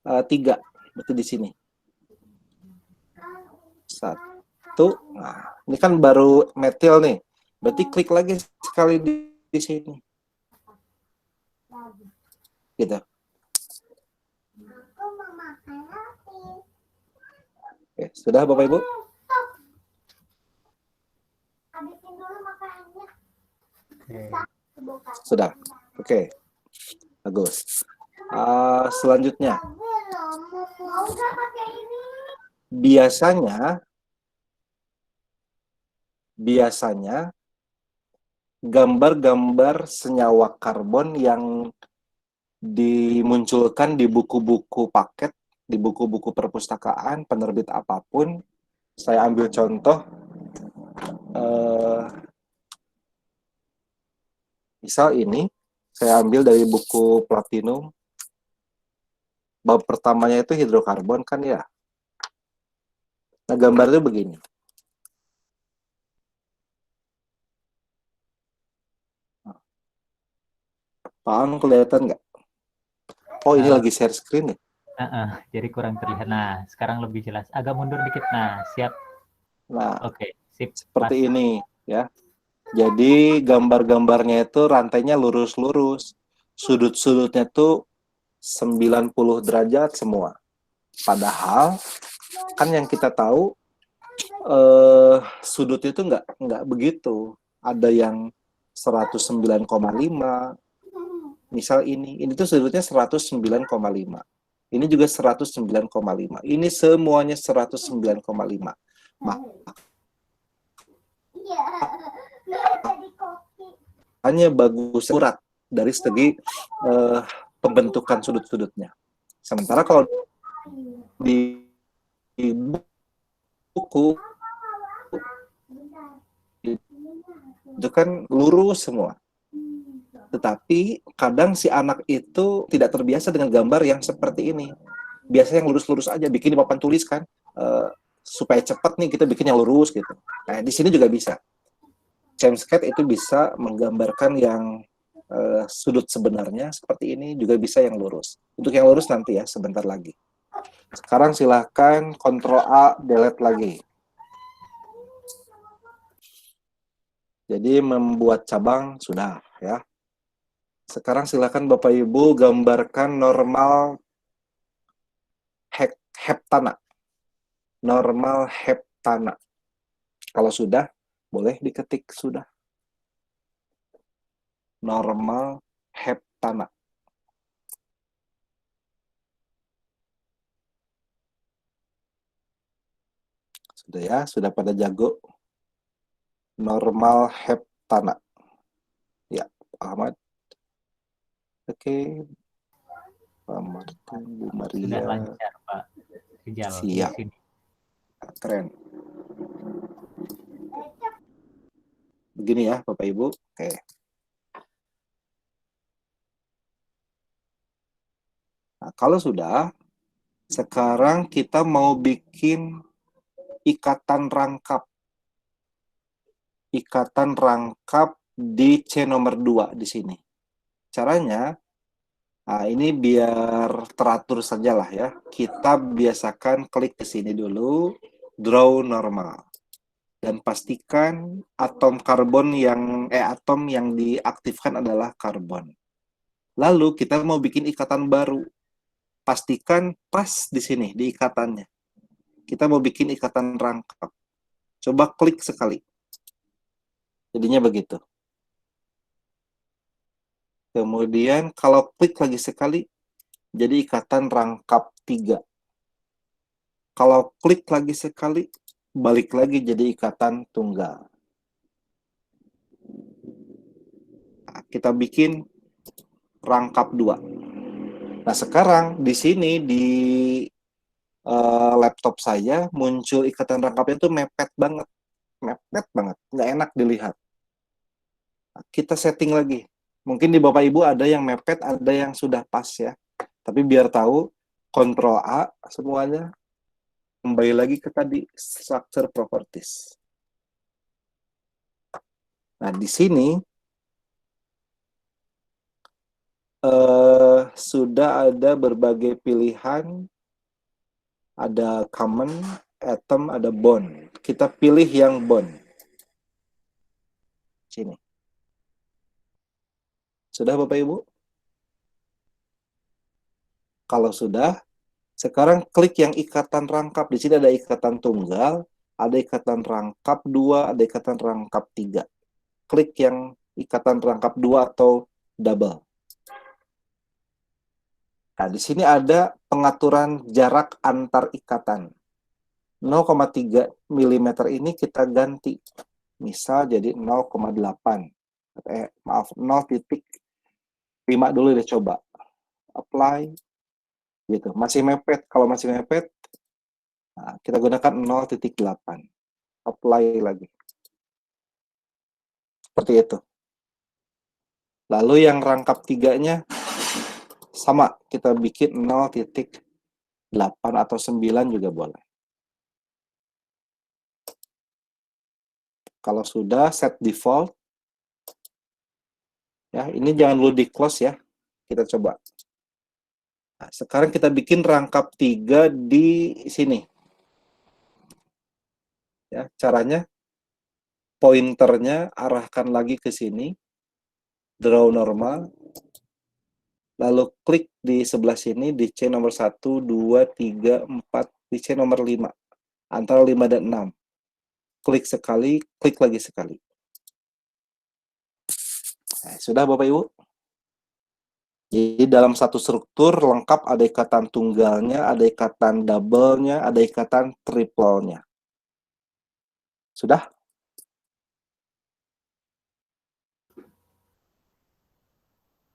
3, berarti di sini. 1. Nah, ini kan baru metil nih. Berarti klik lagi sekali di sini. Gitu. Oke, sudah Bapak Ibu? Sudah. Oke. Bagus. Selanjutnya. Biasanya gambar-gambar senyawa karbon yang dimunculkan di buku-buku paket, di buku-buku perpustakaan, penerbit apapun. Saya ambil contoh, misal ini, saya ambil dari buku Platinum, bab pertamanya itu hidrokarbon kan ya. Nah, gambarnya begini. Pak Ang kelihatan nggak? Oh, ini lagi share screen nih. Jadi kurang terlihat. Nah, sekarang lebih jelas. Agak mundur dikit. Nah, siap. Nah, Oke, sip. seperti ini ya. Jadi gambar-gambarnya itu rantainya lurus-lurus. Sudut-sudutnya tuh 90 derajat semua. Padahal kan yang kita tahu sudut itu nggak begitu. Ada yang 109,5. Misal ini tuh sudutnya 109,5. Ini juga 109,5. Ini semuanya 109,5. Hanya bagus akurat dari segi pembentukan sudut-sudutnya. Sementara kalau di buku itu kan lurus semua. Tetapi kadang si anak itu tidak terbiasa dengan gambar yang seperti ini. Biasanya yang lurus-lurus aja, bikin di papan tulis kan, supaya cepat nih kita bikin yang lurus gitu. Nah, di sini juga bisa. Chemskate itu bisa menggambarkan yang sudut sebenarnya seperti ini, juga bisa yang lurus. Untuk yang lurus nanti ya, sebentar lagi. Sekarang silahkan Ctrl A, delete lagi. Jadi membuat cabang sudah ya. Sekarang silakan Bapak Ibu gambarkan normal heptana. Normal heptana. Kalau sudah, boleh diketik sudah. Normal heptana. Sudah ya, sudah pada jago. Normal heptana. Ya, Ahmad. Oke. Pak Martin, Bu Maria. Sudah lancar, Pak. Rijal, Siap. di sini. Keren. Begini ya, Bapak Ibu. Oke. Nah, kalau sudah, sekarang kita mau bikin ikatan rangkap. Ikatan rangkap di C nomor 2 di sini. Caranya, nah ini biar teratur saja lah ya. Kita biasakan klik ke sini dulu, draw normal. dan pastikan atom yang diaktifkan adalah karbon. Lalu kita mau bikin ikatan baru. Pastikan pas di sini di ikatannya. Kita mau bikin ikatan rangkap. Coba klik sekali. Jadinya begitu. Kemudian kalau klik lagi sekali, jadi ikatan rangkap 3. Kalau klik lagi sekali, balik lagi jadi ikatan tunggal. Nah, kita bikin rangkap 2. Nah, sekarang di sini di laptop saya muncul ikatan rangkapnya itu mepet banget, nggak enak dilihat. Nah, kita setting lagi. Mungkin di Bapak Ibu ada yang mepet, ada yang sudah pas ya. Tapi biar tahu, Ctrl A semuanya, kembali lagi ke tadi structure properties. Nah, di sini sudah ada berbagai pilihan, ada common, atom, ada bond. Kita pilih yang bond. Sini. Sudah Bapak Ibu? Kalau sudah, sekarang klik yang ikatan rangkap. Di sini ada ikatan tunggal, ada ikatan rangkap 2, ada ikatan rangkap 3. Klik yang ikatan rangkap 2 atau double. Nah, di sini ada pengaturan jarak antar ikatan. 0,3 mm ini kita ganti. Misal jadi 0,8. Maaf, 0,5 dulu deh coba. Apply. Gitu. Masih mepet. Kalau masih mepet, nah, kita gunakan 0,8. Apply lagi. Seperti itu. Lalu yang rangkap 3-nya sama, kita bikin 0,8 atau 9 juga boleh. Kalau sudah, set default. Ya, ini jangan dulu di close ya. Kita coba. Nah, sekarang kita bikin rangkap 3 di sini. Ya, caranya pointernya arahkan lagi ke sini. Draw normal. Lalu klik di sebelah sini di C nomor 1, 2, 3, 4, di C nomor 5. Antara 5 dan 6. Klik sekali, klik lagi sekali. Nah, sudah Bapak Ibu? Jadi dalam satu struktur lengkap ada ikatan tunggalnya, ada ikatan double-nya, ada ikatan triple-nya. Sudah?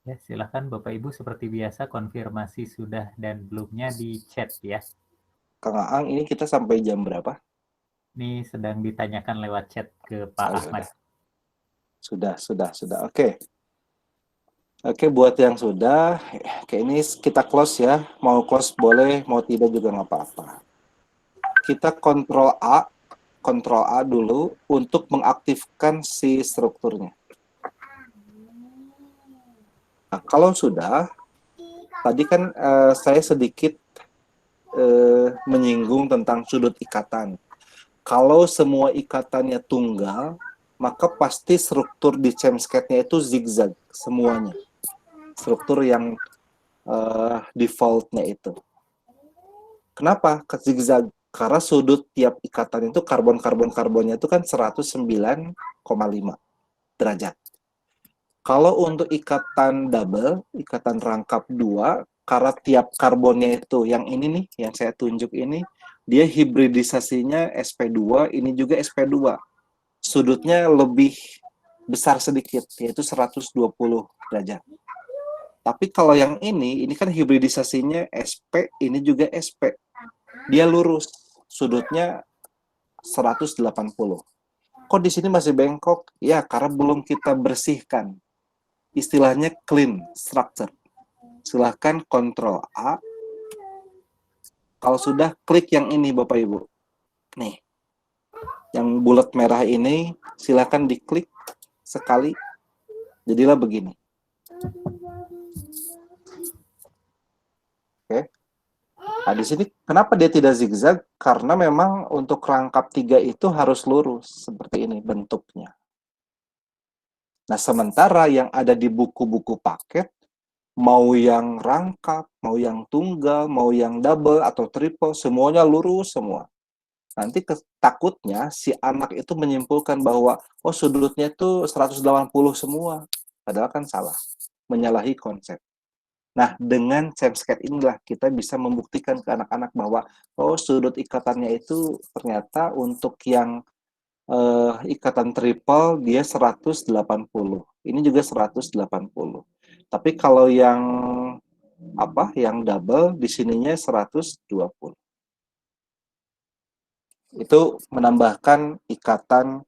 Ya, silakan Bapak Ibu seperti biasa konfirmasi sudah dan belumnya di chat ya. Kang Aang, ini kita sampai jam berapa? Ini sedang ditanyakan lewat chat ke Pak Ahmad. Sudah. Oke. Oke, buat yang sudah, oke ini kita close ya. Mau close boleh, mau tidak juga nggak apa-apa. Kita Ctrl A dulu untuk mengaktifkan si strukturnya. Nah, kalau sudah, tadi kan saya sedikit menyinggung tentang sudut ikatan. Kalau semua ikatannya tunggal, maka pasti struktur di Chemscat-nya itu zigzag semuanya. Struktur yang default-nya itu. Kenapa ke zigzag? Karena sudut tiap ikatan itu karbon-karbonnya itu kan 109,5 derajat. Kalau untuk ikatan double, ikatan rangkap 2, karena tiap karbonnya itu, yang ini nih, yang saya tunjuk ini, dia hibridisasinya sp2, ini juga sp2. Sudutnya lebih besar sedikit, yaitu 120 derajat. Tapi kalau yang ini kan hibridisasinya SP, ini juga SP. Dia lurus, sudutnya 180. Kok di sini masih bengkok? Ya, karena belum kita bersihkan. Istilahnya clean structure. Silahkan Ctrl A. Kalau sudah, klik yang ini Bapak Ibu. Nih, yang bulat merah ini, silahkan diklik sekali. Jadilah begini. Oke. Nah, di sini kenapa dia tidak zigzag? Karena memang untuk rangkap 3 itu harus lurus seperti ini bentuknya. Nah, sementara yang ada di buku-buku paket, mau yang rangkap, mau yang tunggal, mau yang double atau triple, semuanya lurus semua. Nanti takutnya si anak itu menyimpulkan bahwa oh sudutnya itu 180 semua. Padahal kan salah, menyalahi konsep. Nah, dengan Chemscat inilah kita bisa membuktikan ke anak-anak bahwa oh sudut ikatannya itu ternyata untuk yang ikatan triple dia 180. Ini juga 180. Tapi kalau yang yang double di sininya 120. Itu menambahkan ikatan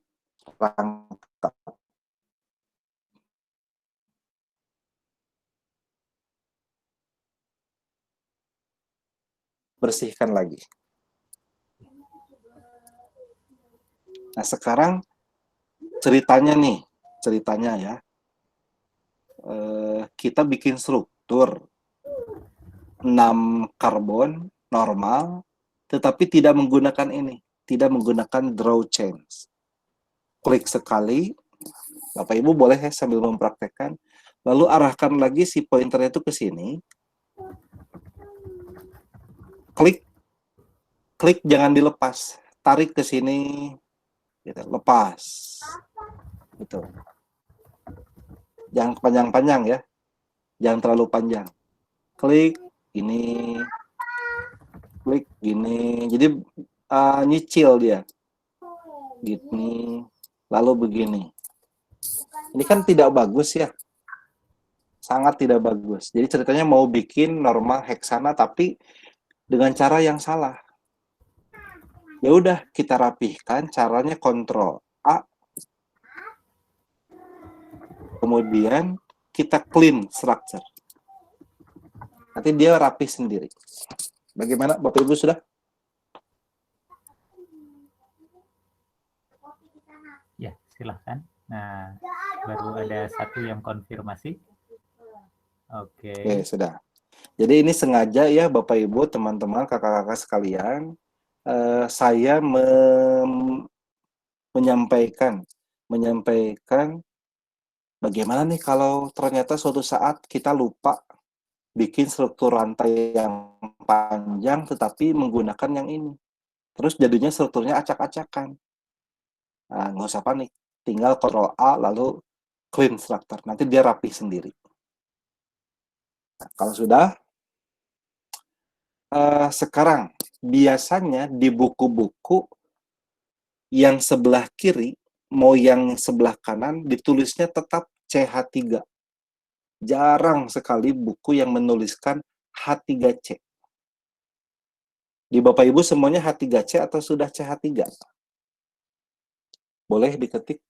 rangkap. Bersihkan lagi. Nah, sekarang ceritanya ya. Kita bikin struktur 6 karbon normal, tetapi tidak menggunakan ini, tidak menggunakan draw chains. Klik sekali, Bapak Ibu boleh ya sambil mempraktekkan, lalu arahkan lagi si pointernya itu ke sini. Klik jangan dilepas, tarik ke sini, gitu, lepas, gitu. Jangan panjang-panjang ya, jangan terlalu panjang. Klik ini, klik gini, jadi nyicil dia, gini, lalu begini. Ini kan tidak bagus ya, sangat tidak bagus. Jadi ceritanya mau bikin normal heksana tapi dengan cara yang salah. Ya udah kita rapihkan, caranya Ctrl A, kemudian kita clean structure. Nanti dia rapih sendiri. Bagaimana Bapak Ibu sudah? Ya, silahkan. Nah, baru ada satu yang konfirmasi. Oke, sudah. Jadi ini sengaja ya Bapak Ibu, teman-teman, kakak-kakak sekalian, saya menyampaikan bagaimana nih kalau ternyata suatu saat kita lupa bikin struktur rantai yang panjang tetapi menggunakan yang ini. Terus jadinya strukturnya acak-acakan. Nah, nggak usah panik. Tinggal Ctrl A lalu clean structure. Nanti dia rapi sendiri. Nah, kalau sudah, sekarang biasanya di buku-buku yang sebelah kiri, mau yang sebelah kanan, ditulisnya tetap CH3. Jarang sekali buku yang menuliskan H3C. Di Bapak Ibu semuanya H3C atau sudah CH3? Boleh diketik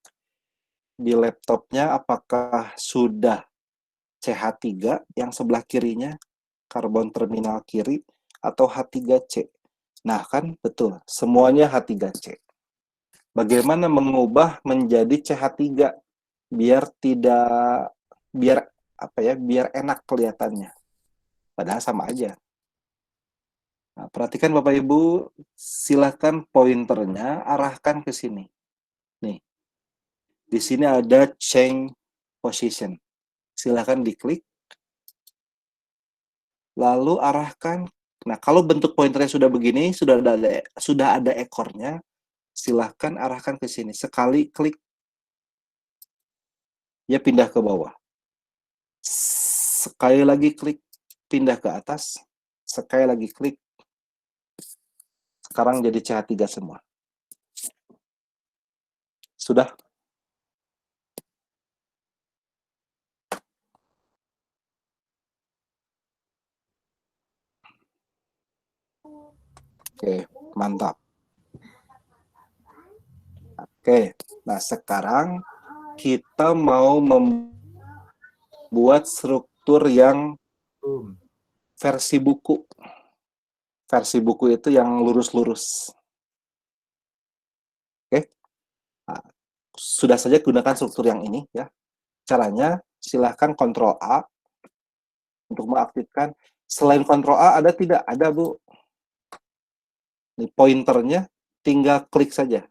di laptopnya apakah sudah CH3 yang sebelah kirinya, karbon terminal kiri, atau H3C. Nah kan betul, semuanya H3C. Bagaimana mengubah menjadi CH3 biar enak kelihatannya. Padahal sama aja. Nah, perhatikan Bapak Ibu, silakan pointernya arahkan ke sini. Nih. Di sini ada change position. Silakan diklik. Lalu arahkan. Nah, kalau bentuk pointernya sudah begini, sudah ada ekornya, silahkan arahkan ke sini. Sekali klik, dia pindah ke bawah. Sekali lagi klik, pindah ke atas. Sekali lagi klik. Sekarang jadi CH3 semua. Sudah? Oke, mantap. Oke, nah sekarang kita mau membuat struktur yang versi buku. Versi buku itu yang lurus-lurus. Oke, nah, sudah saja gunakan struktur yang ini ya. Caranya silahkan Ctrl A untuk mengaktifkan. Selain Ctrl A ada tidak? Ada Bu. Ini pointernya tinggal klik saja.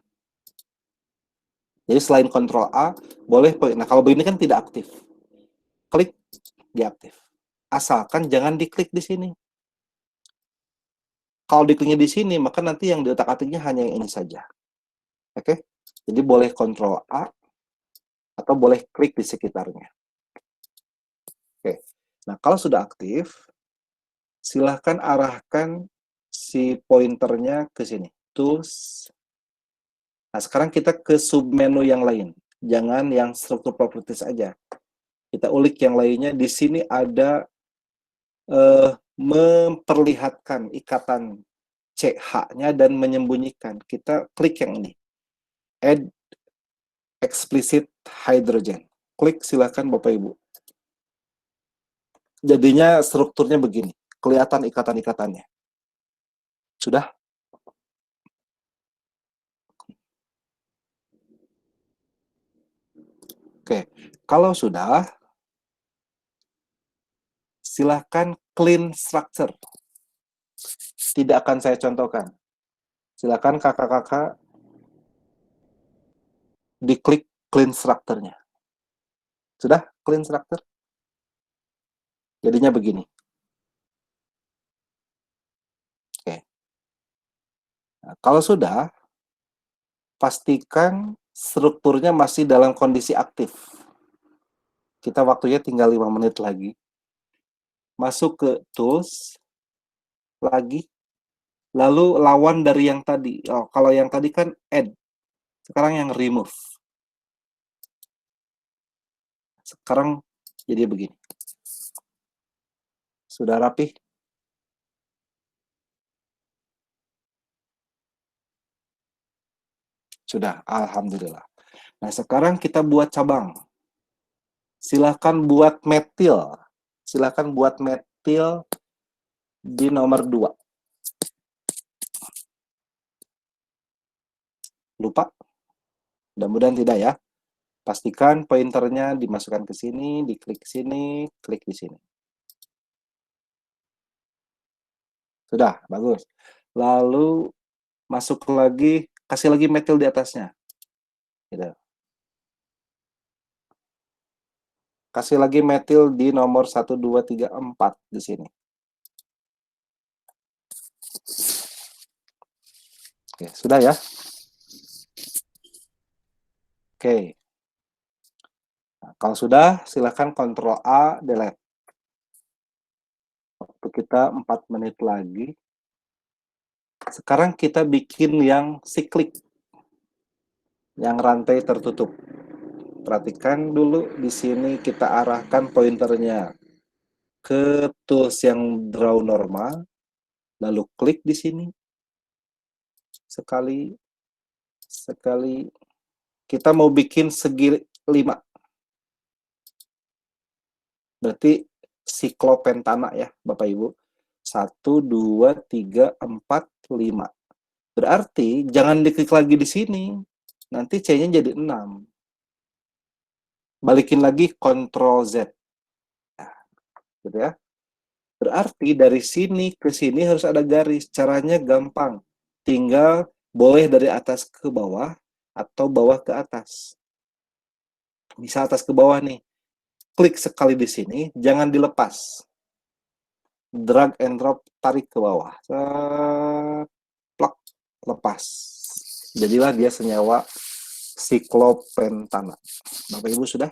Jadi selain Ctrl A, boleh. Nah, kalau begini kan tidak aktif. Klik, dia aktif. Asalkan jangan diklik di sini. Kalau dikliknya di sini, maka nanti yang diotak-atiknya hanya yang ini saja. Oke? Jadi boleh Ctrl A, atau boleh klik di sekitarnya. Oke. Nah, kalau sudah aktif, silahkan arahkan si pointernya ke sini. Tools. Nah, sekarang kita ke submenu yang lain. Jangan yang struktur properties aja. Kita ulik yang lainnya. Di sini ada memperlihatkan ikatan CH-nya dan menyembunyikan. Kita klik yang ini. Add explicit hydrogen. Klik silakan Bapak Ibu. Jadinya strukturnya begini. Kelihatan ikatan-ikatannya. Sudah? Oke. Kalau sudah, silahkan clean structure. Tidak akan saya contohkan. Silakan kakak-kakak diklik clean structure-nya. Sudah clean structure? Jadinya begini. Oke. Nah, kalau sudah, pastikan strukturnya masih dalam kondisi aktif. Kita waktunya tinggal 5 menit lagi. Masuk ke tools, lagi, lalu lawan dari yang tadi. Oh, kalau yang tadi kan add, sekarang yang remove. Sekarang jadi begini. Sudah rapi? Sudah, alhamdulillah. Nah, sekarang kita buat cabang. Silahkan buat metil. Silahkan buat metil di nomor 2. Lupa? Mudah-mudahan tidak ya. Pastikan pointernya dimasukkan ke sini, diklik sini, klik di sini. Sudah, bagus. Lalu masuk lagi, kasih lagi metil di atasnya. Gitu. Kasih lagi metil di nomor 1, 2, 3, 4 di sini. Oke, sudah ya? Oke. Nah, kalau sudah, silakan Ctrl A, delete. Waktu kita 4 menit lagi. Sekarang kita bikin yang siklik. Yang rantai tertutup. Perhatikan dulu di sini kita arahkan pointernya ke tools yang draw normal, lalu klik di sini. Sekali. Kita mau bikin segi 5. Berarti siklopentana ya, Bapak Ibu. 1, 2, 3, 4, 5. Berarti jangan diklik lagi di sini. Nanti C-nya jadi 6. Balikin lagi Ctrl Z. Nah, gitu ya. Berarti dari sini ke sini harus ada garis. Caranya gampang. Tinggal boleh dari atas ke bawah atau bawah ke atas. Bisa atas ke bawah nih. Klik sekali di sini, jangan dilepas. Drag and drop, tarik ke bawah. Plak, lepas. Jadilah dia senyawa siklopentana. Bapak Ibu sudah?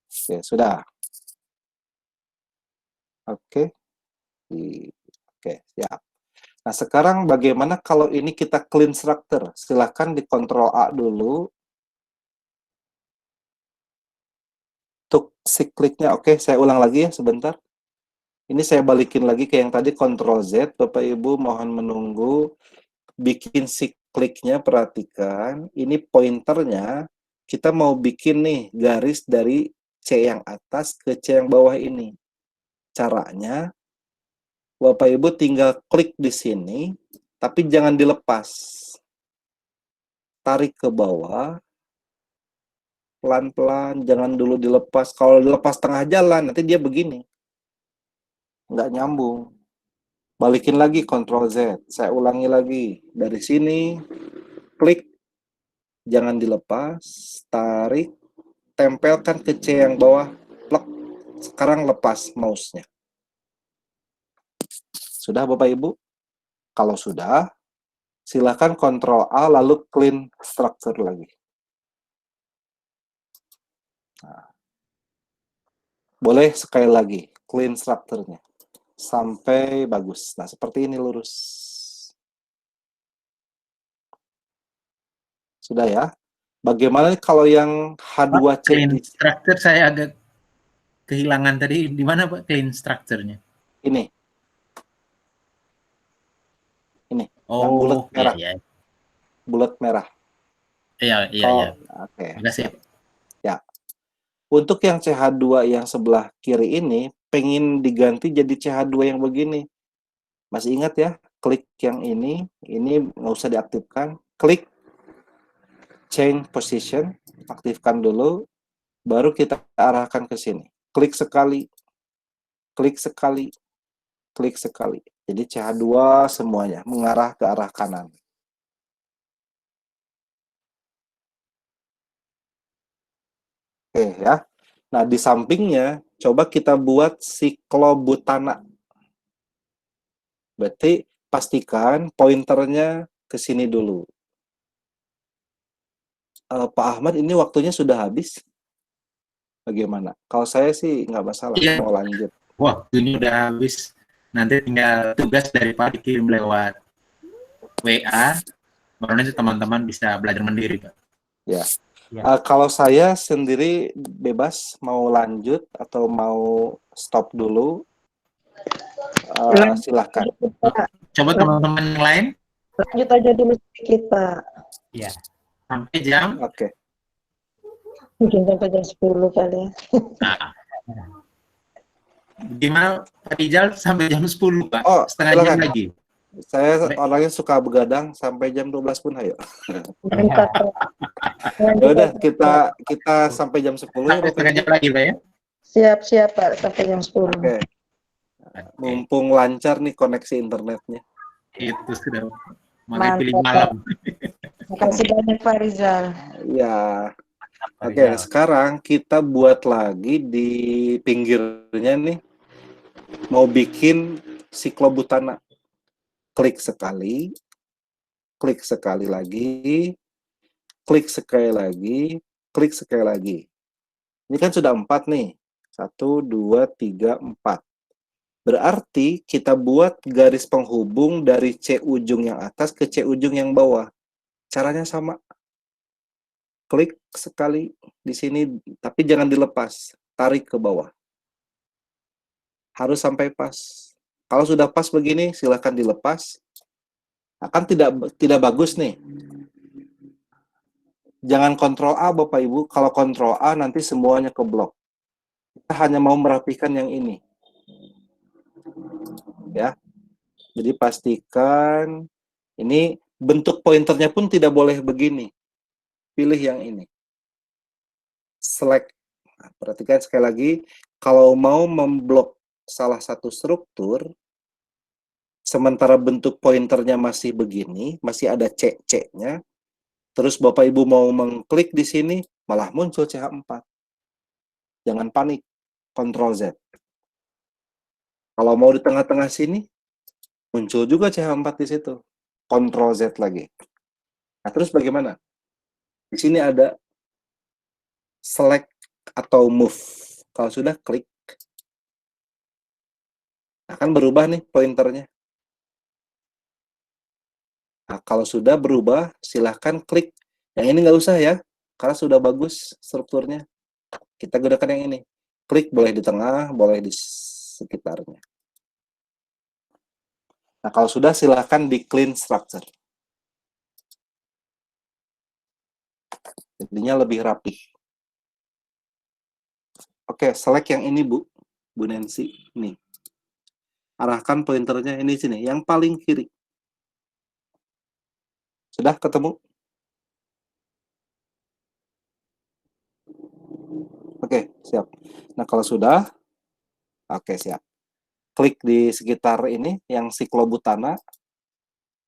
Oke, sudah. Oke. Oke, siap. Nah, sekarang bagaimana kalau ini kita clean structure? Silahkan di Ctrl A dulu. Untuk sikliknya, oke, saya ulang lagi ya sebentar. Ini saya balikin lagi ke yang tadi, Ctrl Z. Bapak Ibu mohon menunggu. Bikin sikliknya, perhatikan. Ini pointernya, kita mau bikin nih garis dari C yang atas ke C yang bawah ini. Caranya, Bapak Ibu tinggal klik di sini, tapi jangan dilepas. Tarik ke bawah. pelan-pelan, jangan dulu dilepas. Kalau dilepas tengah jalan, nanti dia begini. Nggak nyambung. Balikin lagi, Ctrl Z. Saya ulangi lagi. Dari sini, klik, jangan dilepas, tarik, tempelkan ke C yang bawah, plek. Sekarang lepas mouse-nya. Sudah Bapak Ibu? Kalau sudah, silakan Ctrl A lalu clean structure lagi. Nah, boleh sekali lagi clean structure-nya sampai bagus. Nah, seperti ini lurus. Sudah ya? Bagaimana kalau yang H2C Clean di structure saya agak kehilangan tadi. Di mana Pak clean structure-nya? ini? Ini, yang bulat Oh, merah. iya, Bulat merah. iya. Iya, Oh, iya. oke. Terima kasih. Ya. Untuk yang CH2 yang sebelah kiri ini, pengen diganti jadi CH2 yang begini. Masih ingat ya? Klik yang ini nggak usah diaktifkan. Klik change position, aktifkan dulu, baru kita arahkan ke sini. Klik sekali, klik sekali, klik sekali. Jadi CH2 semuanya mengarah ke arah kanan. Oke ya. Nah, di sampingnya coba kita buat siklobutana. Berarti pastikan pointernya ke sini dulu. Pak Ahmad, ini waktunya sudah habis? Bagaimana? Kalau saya sih nggak masalah, Iya. mau lanjut. Waktunya udah habis. Nanti tinggal tugas dari Pak dikirim lewat WA. Baru nanti teman-teman bisa belajar mandiri, Pak. Ya. Ya. Kalau saya sendiri bebas mau lanjut atau mau stop dulu, silahkan. Pak. Coba teman-teman yang lain Lanjut aja dulu sedikit, Pak. Ya. sampai jam. Oke. Mungkin sampai jam 10 kali ya. Nah, gimana Pak Rijal sampai jam 10, Pak? Oh, Setengah jam silakan. lagi. Saya orangnya suka begadang sampai jam 12 pun ayo. Mantap, Pak. Ya udah, kita sampai jam 10 ya, Sampai Bapak setengah Ibu. jam lagi, Pak ya. Siap, Pak. Sampai jam 10. Oke. Mumpung lancar nih koneksi internetnya. Itu sudah. Makanya pilih Mantap, malam. Makasih banyak, Pak Rizal. Ya. Pak Oke, Rizal. sekarang kita buat lagi di pinggirnya nih. Mau bikin siklobutana. Klik sekali. Klik sekali lagi. Klik sekali lagi. Klik sekali lagi. Ini kan sudah 4 nih. 1, 2, 3, 4. Berarti kita buat garis penghubung dari C ujung yang atas ke C ujung yang bawah. Caranya sama. Klik sekali di sini, tapi jangan dilepas. Tarik ke bawah. Harus sampai pas. Kalau sudah pas begini, silakan dilepas. Akan tidak bagus nih. Jangan Ctrl A Bapak Ibu. Kalau Ctrl A nanti semuanya keblok. Kita hanya mau merapikan yang ini. Ya. Jadi pastikan ini bentuk pointernya pun tidak boleh begini. Pilih yang ini. Select. Nah, perhatikan sekali lagi, kalau mau memblok salah satu struktur, sementara bentuk pointernya masih begini, masih ada C-nya, terus Bapak Ibu mau mengklik di sini, malah muncul CH4. Jangan panik, Ctrl Z. Kalau mau di tengah-tengah sini, muncul juga CH4 di situ. Ctrl Z lagi. Nah, terus bagaimana? Di sini ada select atau move. Kalau sudah klik, akan berubah nih pointernya. Nah, kalau sudah berubah, silahkan klik. Yang ini nggak usah ya, karena sudah bagus strukturnya. Kita gunakan yang ini. Klik boleh di tengah, boleh di sekitarnya. Nah, kalau sudah, silahkan di clean structure. Jadinya lebih rapi. Oke, select yang ini, Bu Nancy. Nih. Arahkan pointernya ini sini, yang paling kiri. Sudah ketemu? Oke, siap. Nah, kalau sudah, oke, siap. Klik di sekitar ini yang siklobutana,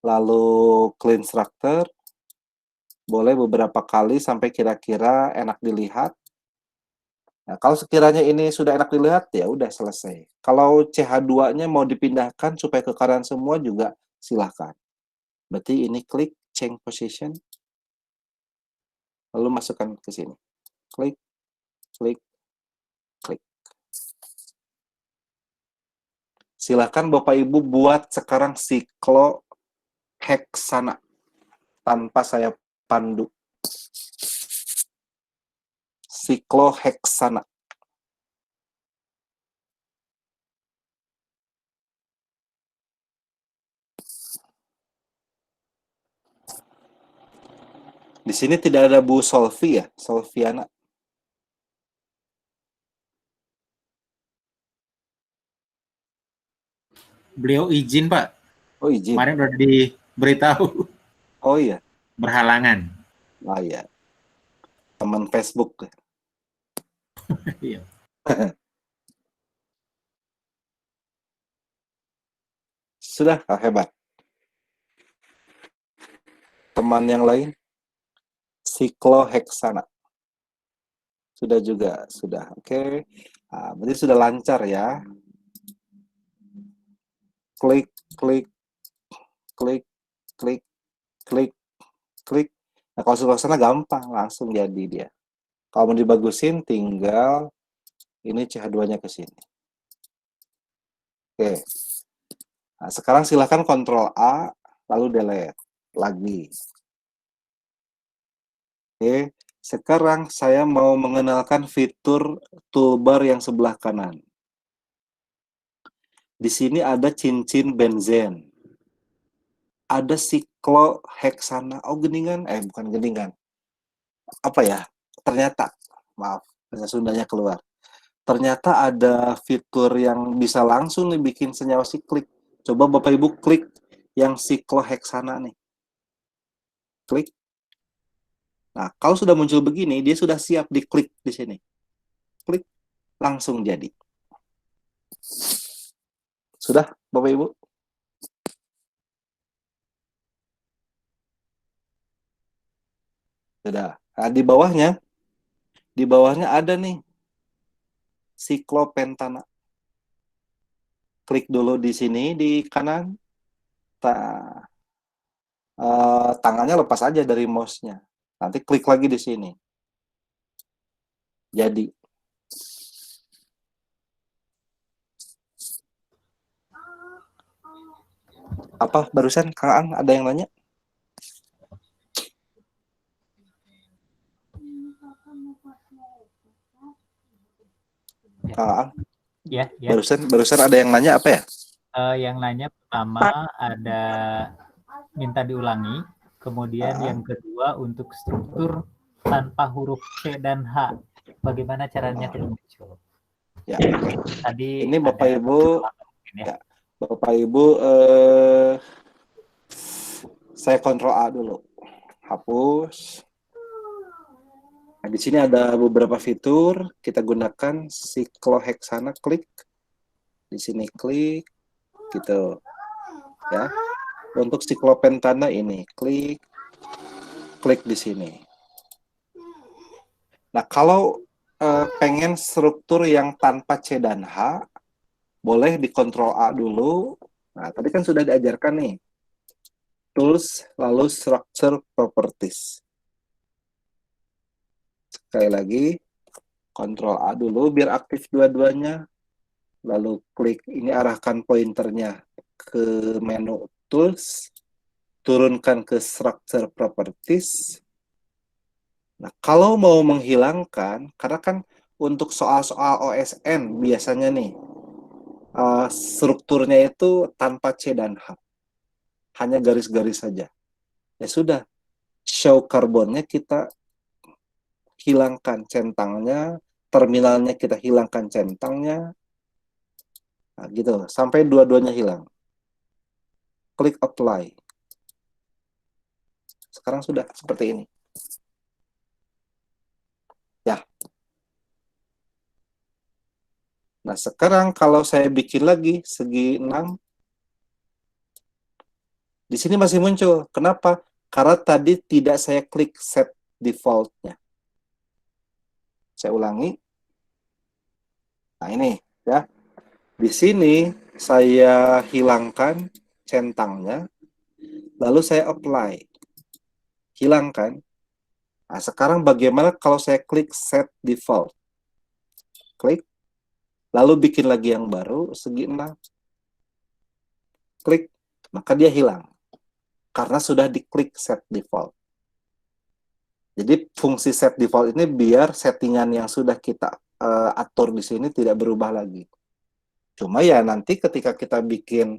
lalu clean structure, boleh beberapa kali sampai kira-kira enak dilihat. Nah, kalau sekiranya ini sudah enak dilihat, ya udah selesai. Kalau CH2-nya mau dipindahkan supaya ke kanan semua juga silahkan. Berarti ini klik change position, lalu masukkan ke sini. Klik, klik, klik. Silahkan Bapak Ibu buat sekarang sikloheksana tanpa saya pandu. Sikloheksana. Di sini tidak ada Bu Solvi ya, Solviana. Beliau izin, Pak. Oh izin. Kemarin udah diberitahu Oh iya. berhalangan. Oh iya. Teman Facebook. Iya. Sudah, hebat. Teman yang lain, sikloheksana. Sudah juga, sudah. Oke. Nah, berarti sudah lancar ya. Klik, klik, klik, klik, klik, klik. Nah, kalau sudah sana gampang, langsung jadi dia. Kalau mau dibagusin, tinggal ini CH2-nya ke sini. Oke. Nah, sekarang silakan Ctrl A, lalu delete lagi. Oke. Sekarang saya mau mengenalkan fitur toolbar yang sebelah kanan. Di sini ada cincin benzen. Ada sikloheksana. Oh, geningan. Bukan geningan. Apa ya? Ternyata, maaf, bahasa Sundanya keluar. Ternyata ada fitur yang bisa langsung nih bikin senyawa siklik. Coba Bapak Ibu klik yang sikloheksana nih. Klik. Nah, kalau sudah muncul begini, dia sudah siap diklik di sini. Klik, langsung jadi. Sudah, Bapak Ibu? Sudah. Nah, di bawahnya ada nih siklopentana. Klik dulu di sini di kanan. Tangannya lepas aja dari mouse-nya. Nanti klik lagi di sini. Jadi. Apa barusan Kang Ang ada yang nanya? Kang Ang? Ya, ya. Barusan ada yang nanya apa ya? Yang nanya pertama ada minta diulangi, kemudian yang kedua untuk struktur tanpa huruf C dan H, bagaimana caranya muncul? Ya, oke. Tadi ini Bapak Ibu, ya. Bapak Ibu, saya Ctrl A dulu, hapus. Nah, di sini ada beberapa fitur, kita gunakan sikloheksana, klik di sini, klik, gitu, ya. Untuk siklopentana ini, klik di sini. Nah, kalau pengen struktur yang tanpa C dan H, boleh di Ctrl A dulu. Nah, tadi kan sudah diajarkan nih. Tools, lalu Structure Properties. Sekali lagi, Ctrl A dulu biar aktif dua-duanya. Lalu klik, ini arahkan pointernya ke menu Tools. Turunkan ke Structure Properties. Nah, kalau mau menghilangkan, karena kan untuk soal-soal OSN biasanya nih, strukturnya itu tanpa C dan H. Hanya garis-garis saja. Ya sudah, show karbonnya kita hilangkan centangnya, terminalnya kita hilangkan centangnya, nah, gitu, sampai dua-duanya hilang. Klik apply. Sekarang sudah seperti ini. Ya. Nah, sekarang kalau saya bikin lagi segi 6, di sini masih muncul. Kenapa? Karena tadi tidak saya klik set default-nya. Saya ulangi. Nah, ini ya. Di sini saya hilangkan centangnya, lalu saya apply. Hilangkan. Nah, sekarang bagaimana kalau saya klik set default? Klik, lalu bikin lagi yang baru, segi 6. Klik, maka dia hilang. Karena sudah diklik set default. Jadi fungsi set default ini biar settingan yang sudah kita atur di sini tidak berubah lagi. Cuma ya nanti ketika kita bikin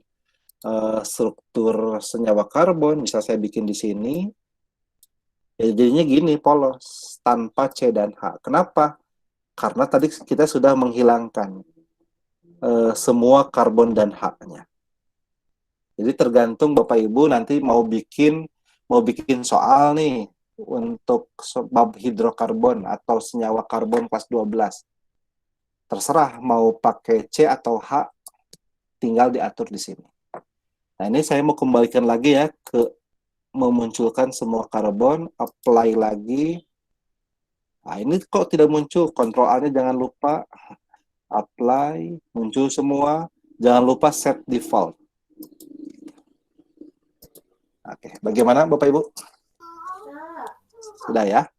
struktur senyawa karbon, bisa saya bikin di sini, ya jadinya gini, polos, tanpa C dan H. Kenapa? Karena tadi kita sudah menghilangkan semua karbon dan H-nya. Jadi tergantung Bapak Ibu nanti mau bikin soal nih untuk bab hidrokarbon atau senyawa karbon kelas 12. Terserah mau pakai C atau H, tinggal diatur di sini. Nah, ini saya mau kembalikan lagi ya ke memunculkan semua karbon, apply lagi. Nah, ini kok tidak muncul, Ctrl A-nya jangan lupa, apply, muncul semua, jangan lupa set default. Oke, bagaimana Bapak Ibu? Sudah ya?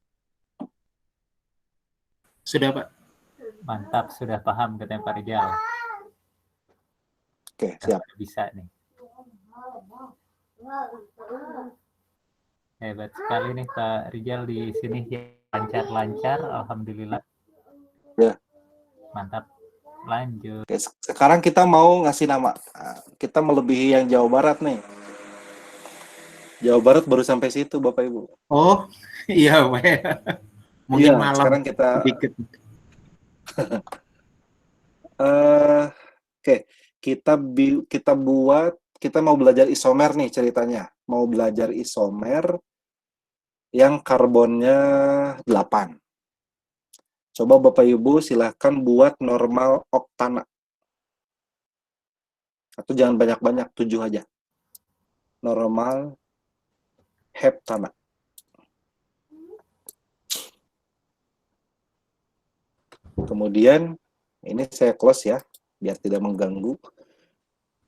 Sudah, Pak. Mantap, sudah paham katanya Pak Rijal. Oke, siap. Bisa nih. Hebat sekali nih Pak Rijal di sini, lancar-lancar, alhamdulillah. Ya. Mantap. Lanjut. Oke, sekarang kita mau ngasih nama. Nah, kita melebihi yang Jawa Barat nih. Jawa Barat baru sampai situ Bapak Ibu. Oh, iya, Pak. Mungkin Iya, malam sekarang kita sedikit. Oke, kita mau belajar isomer nih ceritanya. Mau belajar isomer yang karbonnya 8. Coba Bapak Ibu silahkan buat normal oktana. Atau jangan banyak-banyak, 7 aja. Normal heptana. Kemudian, ini saya close ya, biar tidak mengganggu.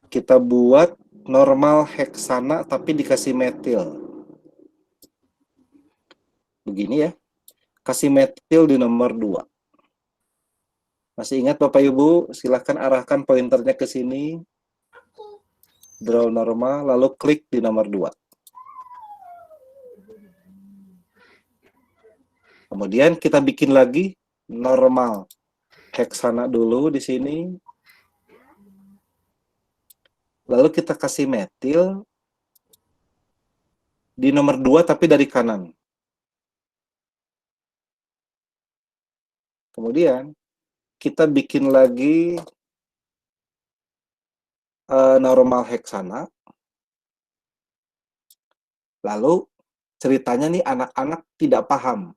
Kita buat normal heksana tapi dikasih metil. Begini ya. Kasih metil di nomor 2. Masih ingat Bapak Ibu? Silahkan arahkan pointernya ke sini. Draw normal, lalu klik di nomor 2. Kemudian kita bikin lagi normal heksana dulu di sini. Lalu kita kasih metil di nomor 2 tapi dari kanan. Kemudian kita bikin lagi normal heksana. Lalu ceritanya nih anak-anak tidak paham.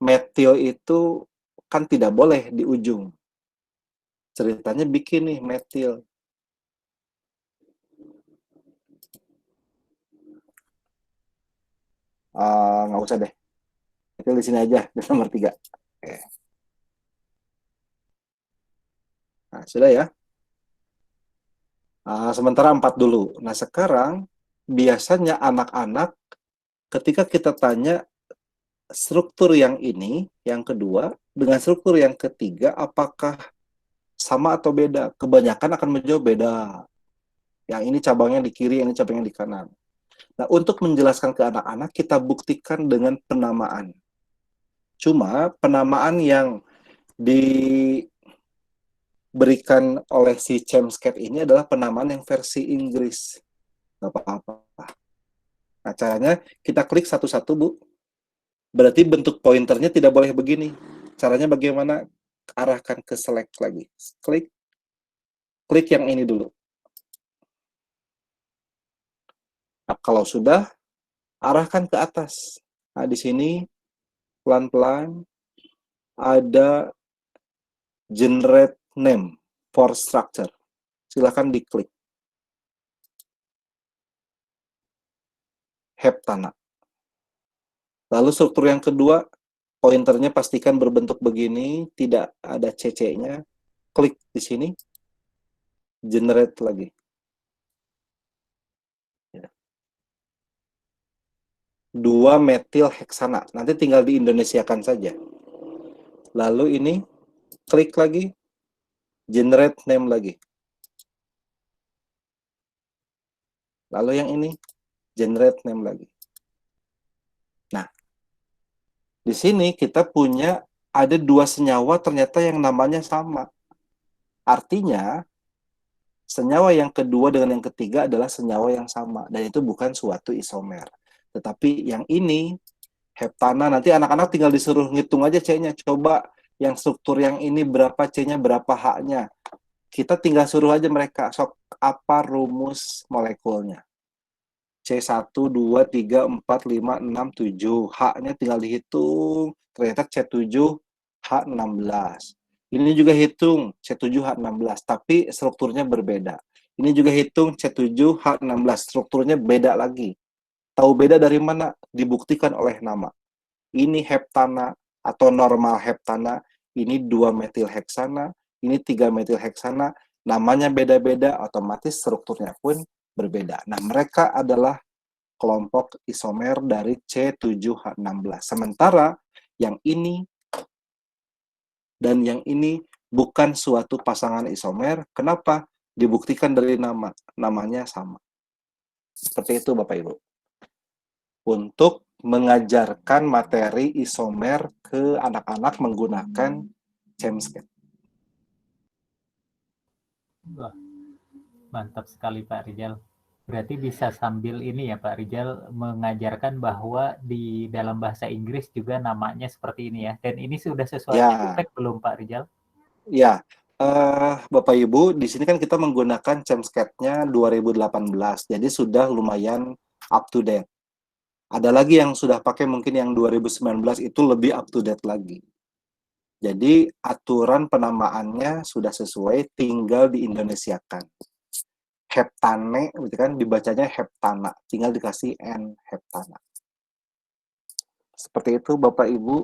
Metil itu kan tidak boleh di ujung. Ceritanya bikin nih metil. Nggak usah deh. Metil di sini aja, di nomor 3. Oke. Nah, sudah ya. Sementara 4 dulu. Nah, sekarang biasanya anak-anak ketika kita tanya struktur yang ini, yang kedua, dengan struktur yang ketiga, apakah sama atau beda? Kebanyakan akan menjawab beda. Yang ini cabangnya di kiri, yang ini cabangnya di kanan. Nah, untuk menjelaskan ke anak-anak, kita buktikan dengan penamaan. Cuma, penamaan yang diberikan oleh si Chemscat ini adalah penamaan yang versi Inggris. Nggak apa-apa. Nah, caranya kita klik satu-satu, Bu. Berarti bentuk pointernya tidak boleh begini. Caranya bagaimana? Arahkan ke select lagi. Klik yang ini dulu. Nah, kalau sudah, arahkan ke atas. Nah, di sini pelan-pelan ada generate name. for structure. Silahkan diklik. Heptana. Lalu struktur yang kedua, pointernya pastikan berbentuk begini, tidak ada CC-nya. Klik di sini, generate lagi. Ya. 2 metil heksana. Nanti tinggal di Indonesiakan saja. Lalu ini, klik lagi, generate name lagi. Lalu yang ini, generate name lagi. Nah, di sini kita punya ada 2 senyawa ternyata yang namanya sama. Artinya, senyawa yang kedua dengan yang ketiga adalah senyawa yang sama. Dan itu bukan suatu isomer. Tetapi yang ini, heptana, nanti anak-anak tinggal disuruh ngitung aja C-nya. Coba yang struktur yang ini berapa C-nya, berapa H-nya. Kita tinggal suruh aja mereka, sok apa rumus molekulnya. C1, 2, 3, 4, 5, 6, 7. H-nya tinggal dihitung. Ternyata C7, H16. Ini juga hitung C7, H16. Tapi strukturnya berbeda. Ini juga hitung C7, H16. Strukturnya beda lagi. Tahu beda dari mana? Dibuktikan oleh nama. Ini heptana atau normal heptana. Ini 2 metil heksana. Ini 3 metil heksana. Namanya beda-beda, otomatis strukturnya pun berbeda. Nah, mereka adalah kelompok isomer dari C7H16. Sementara yang ini dan yang ini bukan suatu pasangan isomer. Kenapa? Dibuktikan dari nama. Namanya sama. Seperti itu, Bapak Ibu. Untuk mengajarkan materi isomer ke anak-anak menggunakan ChemSketch. Wah, mantap sekali Pak Rizal. Berarti bisa sambil ini ya Pak Rizal mengajarkan bahwa di dalam bahasa Inggris juga namanya seperti ini ya. Dan ini sudah sesuai Ya. spek belum Pak Rizal? Ya, Bapak Ibu, di sini kan kita menggunakan ChemSketch-nya 2018, jadi sudah lumayan up to date. Ada lagi yang sudah pakai mungkin yang 2019 itu lebih up to date lagi. Jadi aturan penamaannya sudah sesuai, tinggal diindonesiakan. Heptane, gitu kan, dibacanya heptana, tinggal dikasih N, heptana. Seperti itu Bapak Ibu.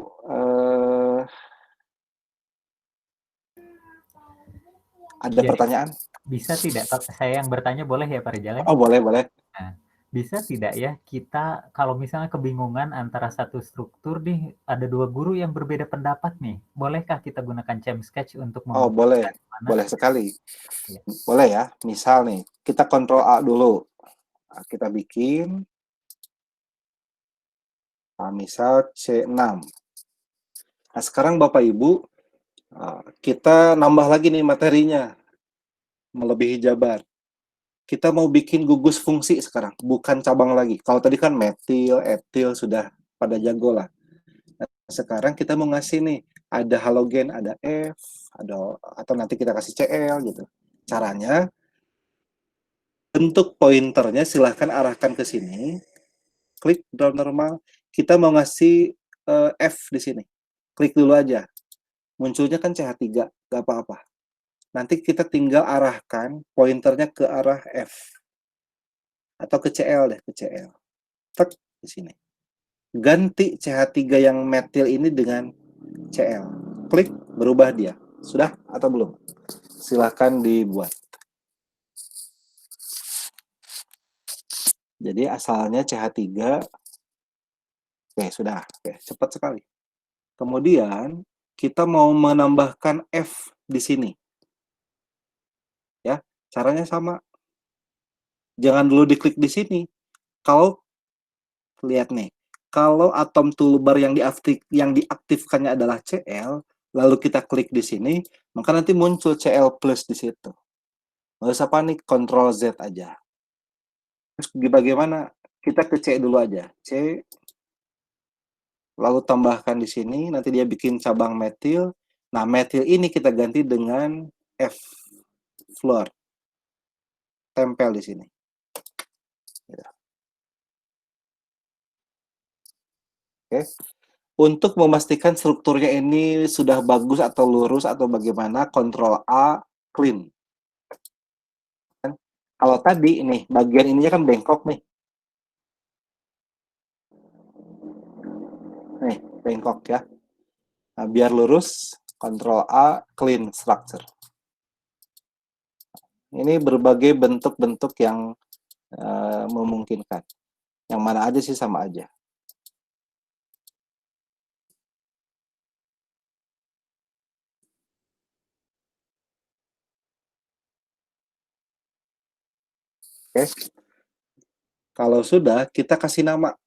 Ada Jadi, pertanyaan? bisa tidak saya yang bertanya boleh ya Pak Rizal? Oh, boleh. Nah, bisa tidak ya kita kalau misalnya kebingungan antara satu struktur nih, ada 2 guru yang berbeda pendapat nih, bolehkah kita gunakan ChemSketch untuk Oh, boleh. mana? Boleh sekali. Ya. Boleh ya. Misal nih, kita Ctrl A dulu. Nah, kita bikin misal C6. Nah, sekarang Bapak Ibu, kita nambah lagi nih materinya. Melebihi jabar. Kita mau bikin gugus fungsi sekarang, bukan cabang lagi. Kalau tadi kan metil, etil, sudah pada jago lah. Nah, sekarang kita mau ngasih nih, ada halogen, ada F, atau nanti kita kasih Cl gitu. Caranya, bentuk pointernya silahkan arahkan ke sini, klik draw normal, kita mau ngasih F di sini. Klik dulu aja. Munculnya kan CH3, gak apa-apa. Nanti kita tinggal arahkan pointernya ke arah F. Atau ke CL deh, ke CL. Tek di sini. Ganti CH3 yang metil ini dengan CL. Klik, berubah dia. Sudah atau belum? Silahkan dibuat. Jadi asalnya CH3. Oke, sudah. Oke, cepat sekali. Kemudian kita mau menambahkan F di sini. Ya, caranya sama. Jangan dulu diklik di sini. Kalau lihat nih, kalau atom toolbar yang diaktifkannya adalah Cl, lalu kita klik di sini, maka nanti muncul Cl plus di situ. Nggak usah panik, Ctrl Z aja. Terus bagaimana? Kita ke C dulu aja. C, lalu tambahkan di sini, nanti dia bikin cabang metil. Nah, metil ini kita ganti dengan F, fluor. Tempel di sini. Oke. Untuk memastikan strukturnya ini sudah bagus atau lurus atau bagaimana, Ctrl A, clean. Kalau tadi ini bagian ininya kan bengkok nih. Nih, bengkok ya. Nah, biar lurus, Ctrl A, clean structure. Ini berbagai bentuk-bentuk yang memungkinkan. Yang mana aja sih sama aja. Oke. Kalau sudah, kita kasih nama.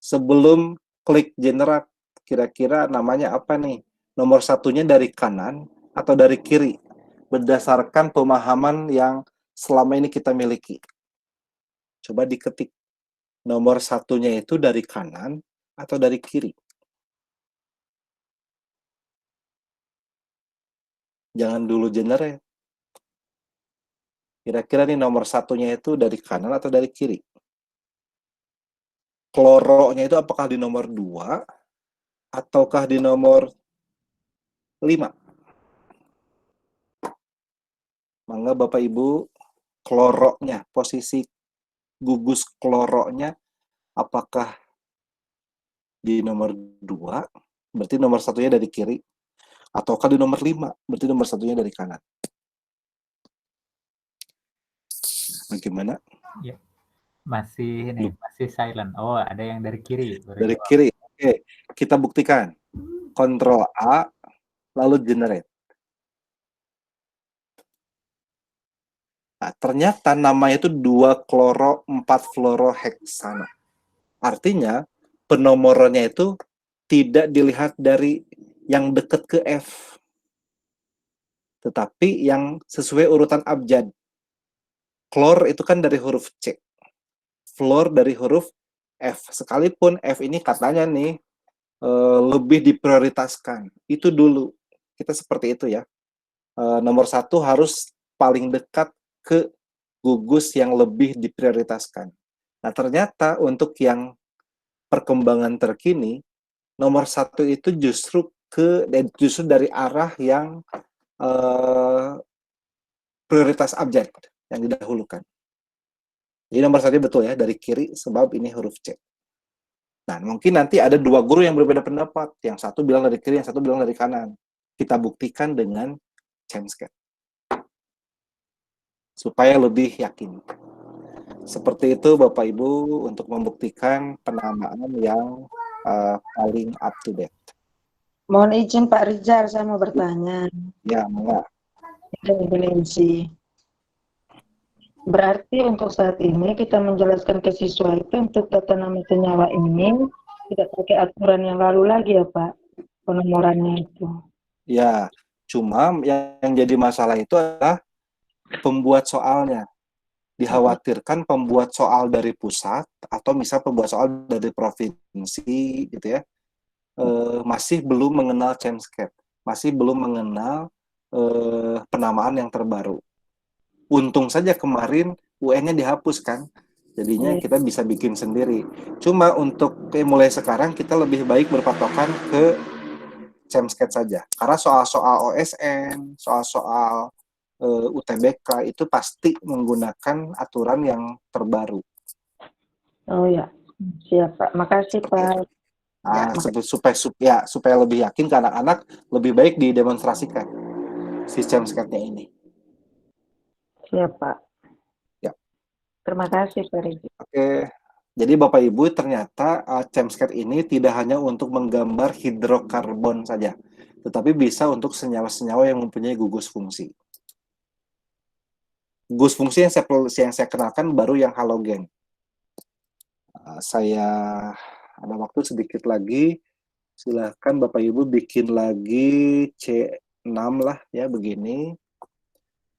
Sebelum klik generate, kira-kira namanya apa nih? Nomor satunya dari kanan atau dari kiri? Berdasarkan pemahaman yang selama ini kita miliki. Coba diketik. Nomor satunya itu dari kanan atau dari kiri? Jangan dulu generate. Kira-kira nih nomor satunya itu dari kanan atau dari kiri? Kloronya itu apakah di nomor 2 ataukah di nomor 5? Mangga Bapak Ibu, kloronya, posisi gugus kloronya apakah di nomor 2, berarti nomor satunya dari kiri, ataukah di nomor 5, berarti nomor satunya dari kanan? Bagaimana? Ya. Masih nih, masih silent. Oh, ada yang dari kiri. Dari kiri. Oke, kita buktikan. Ctrl A, lalu generate. Nah, ternyata namanya itu 2-kloro-4-fluoroheksana. Artinya, penomorannya itu tidak dilihat dari yang dekat ke F, tetapi yang sesuai urutan abjad. Klor itu kan dari huruf C. Fluor dari huruf F. Sekalipun F ini katanya nih lebih diprioritaskan. Itu dulu. Kita seperti itu ya. Nomor 1 harus paling dekat ke gugus yang lebih diprioritaskan. Nah, ternyata untuk yang perkembangan terkini, nomor 1 itu justru dari arah yang prioritas abjad yang didahulukan. Jadi nomor 1 betul ya, dari kiri sebab ini huruf C. Nah, mungkin nanti ada 2 guru yang berbeda pendapat. Yang satu bilang dari kiri, yang satu bilang dari kanan. Kita buktikan dengan ChemScat. Supaya lebih yakin. Seperti itu Bapak Ibu untuk membuktikan penamaan yang paling up to date. Mohon izin Pak Rizal, saya mau bertanya. Ya, enggak. Dimensi. Berarti untuk saat ini kita menjelaskan ke siswa itu untuk tata nama senyawa ini tidak pakai aturan yang lalu lagi ya Pak, penomorannya itu. Ya, cuma yang jadi masalah itu adalah pembuat soalnya. Dikhawatirkan pembuat soal dari pusat atau misal pembuat soal dari provinsi gitu ya, masih belum mengenal ChemScat, masih belum mengenal penamaan yang terbaru. Untung saja kemarin UN-nya dihapus kan, jadinya kita bisa bikin sendiri. Cuma untuk mulai sekarang kita lebih baik berpatokan ke ChemScat saja, karena soal-soal OSN, soal-soal UTBK itu pasti menggunakan aturan yang terbaru. Oh ya, siap Pak. Makasih Pak. Nah, supaya lebih yakin ke anak-anak, lebih baik didemonstrasikan si ChemScat-nya ini. Siap Pak. Ya. Terima kasih Pak Rizky. Oke, jadi Bapak Ibu ternyata ChemScat ini tidak hanya untuk menggambar hidrokarbon saja, tetapi bisa untuk senyawa-senyawa yang mempunyai gugus fungsi. Gugus fungsi yang saya kenalkan baru yang halogen. Saya ada waktu sedikit lagi, silahkan Bapak Ibu bikin lagi C6 lah ya begini.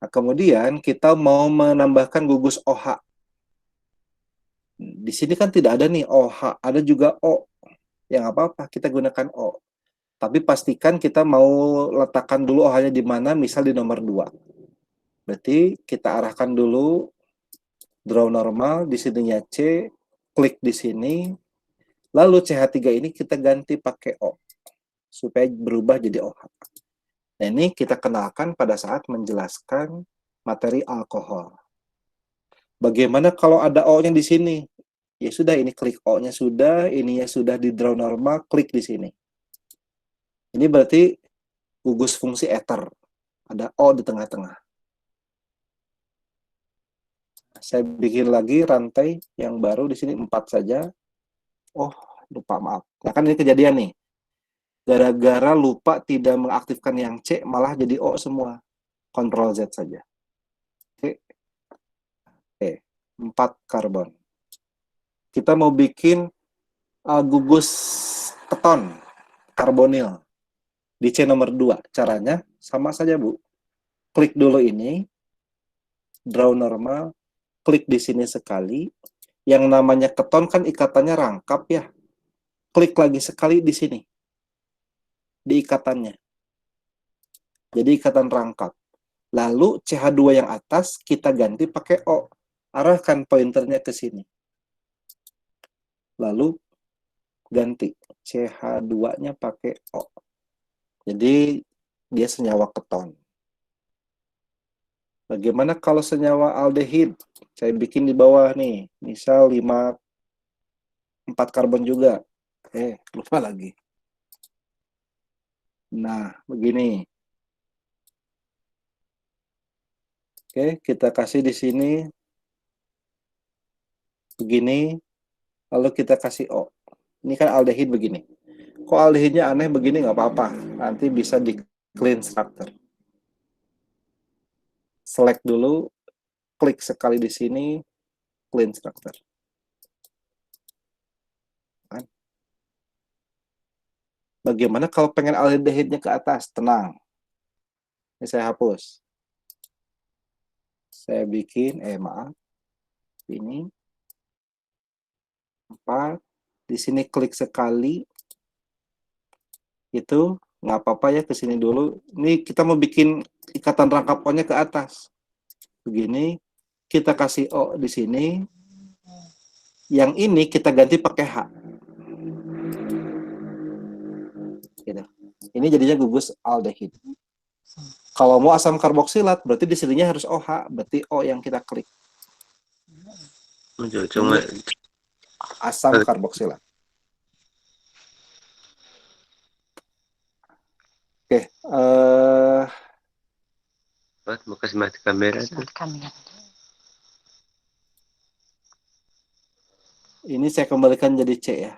Nah, kemudian kita mau menambahkan gugus OH. Di sini kan tidak ada nih OH, ada juga O. Yang apa-apa, kita gunakan O. Tapi pastikan kita mau letakkan dulu OH-nya di mana, misal di nomor 2. Berarti kita arahkan dulu draw normal, di sininya C, klik di sini, lalu CH3 ini kita ganti pakai O supaya berubah jadi OH. Nah, ini kita kenalkan pada saat menjelaskan materi alkohol. Bagaimana kalau ada O-nya di sini? Ya sudah, ini klik O-nya sudah, ininya sudah di draw normal, klik di sini. Ini berarti gugus fungsi ether. Ada O di tengah-tengah. Saya bikin lagi rantai yang baru di sini 4 saja. Oh, lupa, maaf. Nah, kan ini kejadian nih. Gara-gara lupa tidak mengaktifkan yang C, malah jadi O semua. Ctrl Z saja. Oke. Oke. 4 karbon. Kita mau bikin gugus keton karbonil di C nomor 2. Caranya sama saja, Bu. Klik dulu ini, draw normal, klik di sini sekali. Yang namanya keton kan ikatannya rangkap ya. Klik lagi sekali di sini. Di ikatannya. Jadi ikatan rangkap. Lalu CH2 yang atas kita ganti pakai O. Arahkan pointernya ke sini. Lalu ganti CH2-nya pakai O. Jadi dia senyawa keton. Bagaimana kalau senyawa aldehid? Saya bikin di bawah nih. Misal 4 karbon juga. Lupa lagi. Nah, begini. Oke, kita kasih di sini begini, lalu kita kasih O. Ini kan aldehid begini. Kok aldehidnya aneh begini, nggak apa-apa. Nanti bisa di clean structure. Select dulu, klik sekali di sini, clean structure. Bagaimana kalau pengen aldehidnya ke atas? Tenang. Ini saya hapus. Saya bikin, maaf. Ini 4. Di sini klik sekali. Itu nggak apa-apa ya, ke sini dulu. Ini kita mau bikin ikatan rangkap O-nya ke atas. Begini, kita kasih O di sini. Yang ini kita ganti pakai H. Gitu. Ini jadinya gugus aldehid. Kalau mau asam karboksilat, berarti di sininya harus OH, berarti O yang kita klik. Cuma Asam karboksilat. Oke, bekas mati kamera tuh. ini saya kembalikan jadi C ya.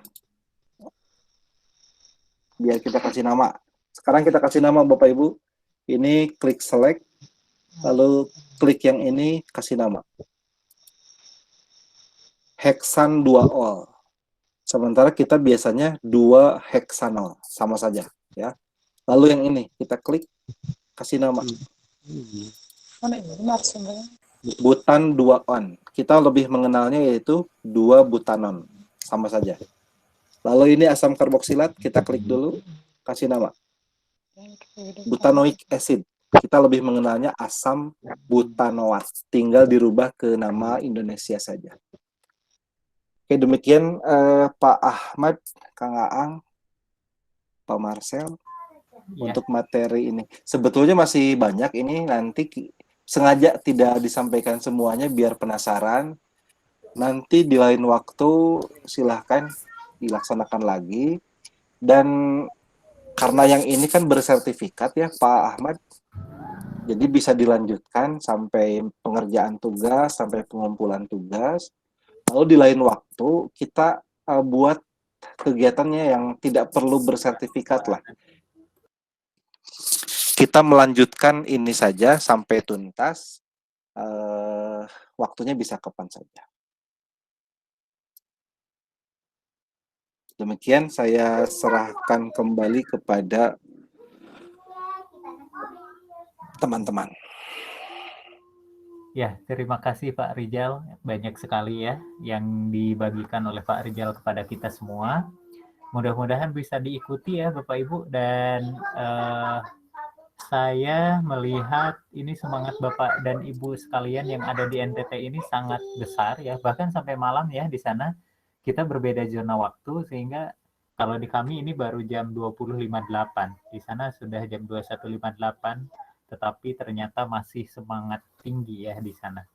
Biar kita kasih nama. Sekarang kita kasih nama Bapak Ibu. Ini klik select, lalu klik yang ini, kasih nama. Heksan 2-ol. Sementara kita biasanya 2 heksanol, sama saja ya. Lalu yang ini kita klik, kasih nama. Butan 2-on. Kita lebih mengenalnya yaitu 2 butanon, sama saja. Lalu ini asam karboksilat, kita klik dulu, kasih nama. Butanoic acid. Kita lebih mengenalnya asam butanoat. Tinggal dirubah ke nama Indonesia saja. Oke, demikian Pak Ahmad, Kang Aang, Pak Marcel, untuk materi ini. Sebetulnya masih banyak ini, nanti sengaja tidak disampaikan semuanya biar penasaran. Nanti di lain waktu silahkan dilaksanakan lagi. Dan karena yang ini kan bersertifikat ya Pak Ahmad, jadi bisa dilanjutkan sampai pengerjaan tugas, sampai pengumpulan tugas. Lalu di lain waktu kita buat kegiatannya yang tidak perlu bersertifikat lah. Kita melanjutkan ini saja sampai tuntas. Waktunya bisa kapan saja. Demikian saya serahkan kembali kepada teman-teman. Ya, terima kasih Pak Rijal. Banyak sekali ya yang dibagikan oleh Pak Rijal kepada kita semua. Mudah-mudahan bisa diikuti ya Bapak Ibu, dan saya melihat ini semangat Bapak dan Ibu sekalian yang ada di NTT ini sangat besar ya, bahkan sampai malam ya di sana. Kita berbeda zona waktu sehingga Kalau di kami ini baru jam 20.58. Di sana sudah jam 21.58, tetapi ternyata masih semangat tinggi ya di sana.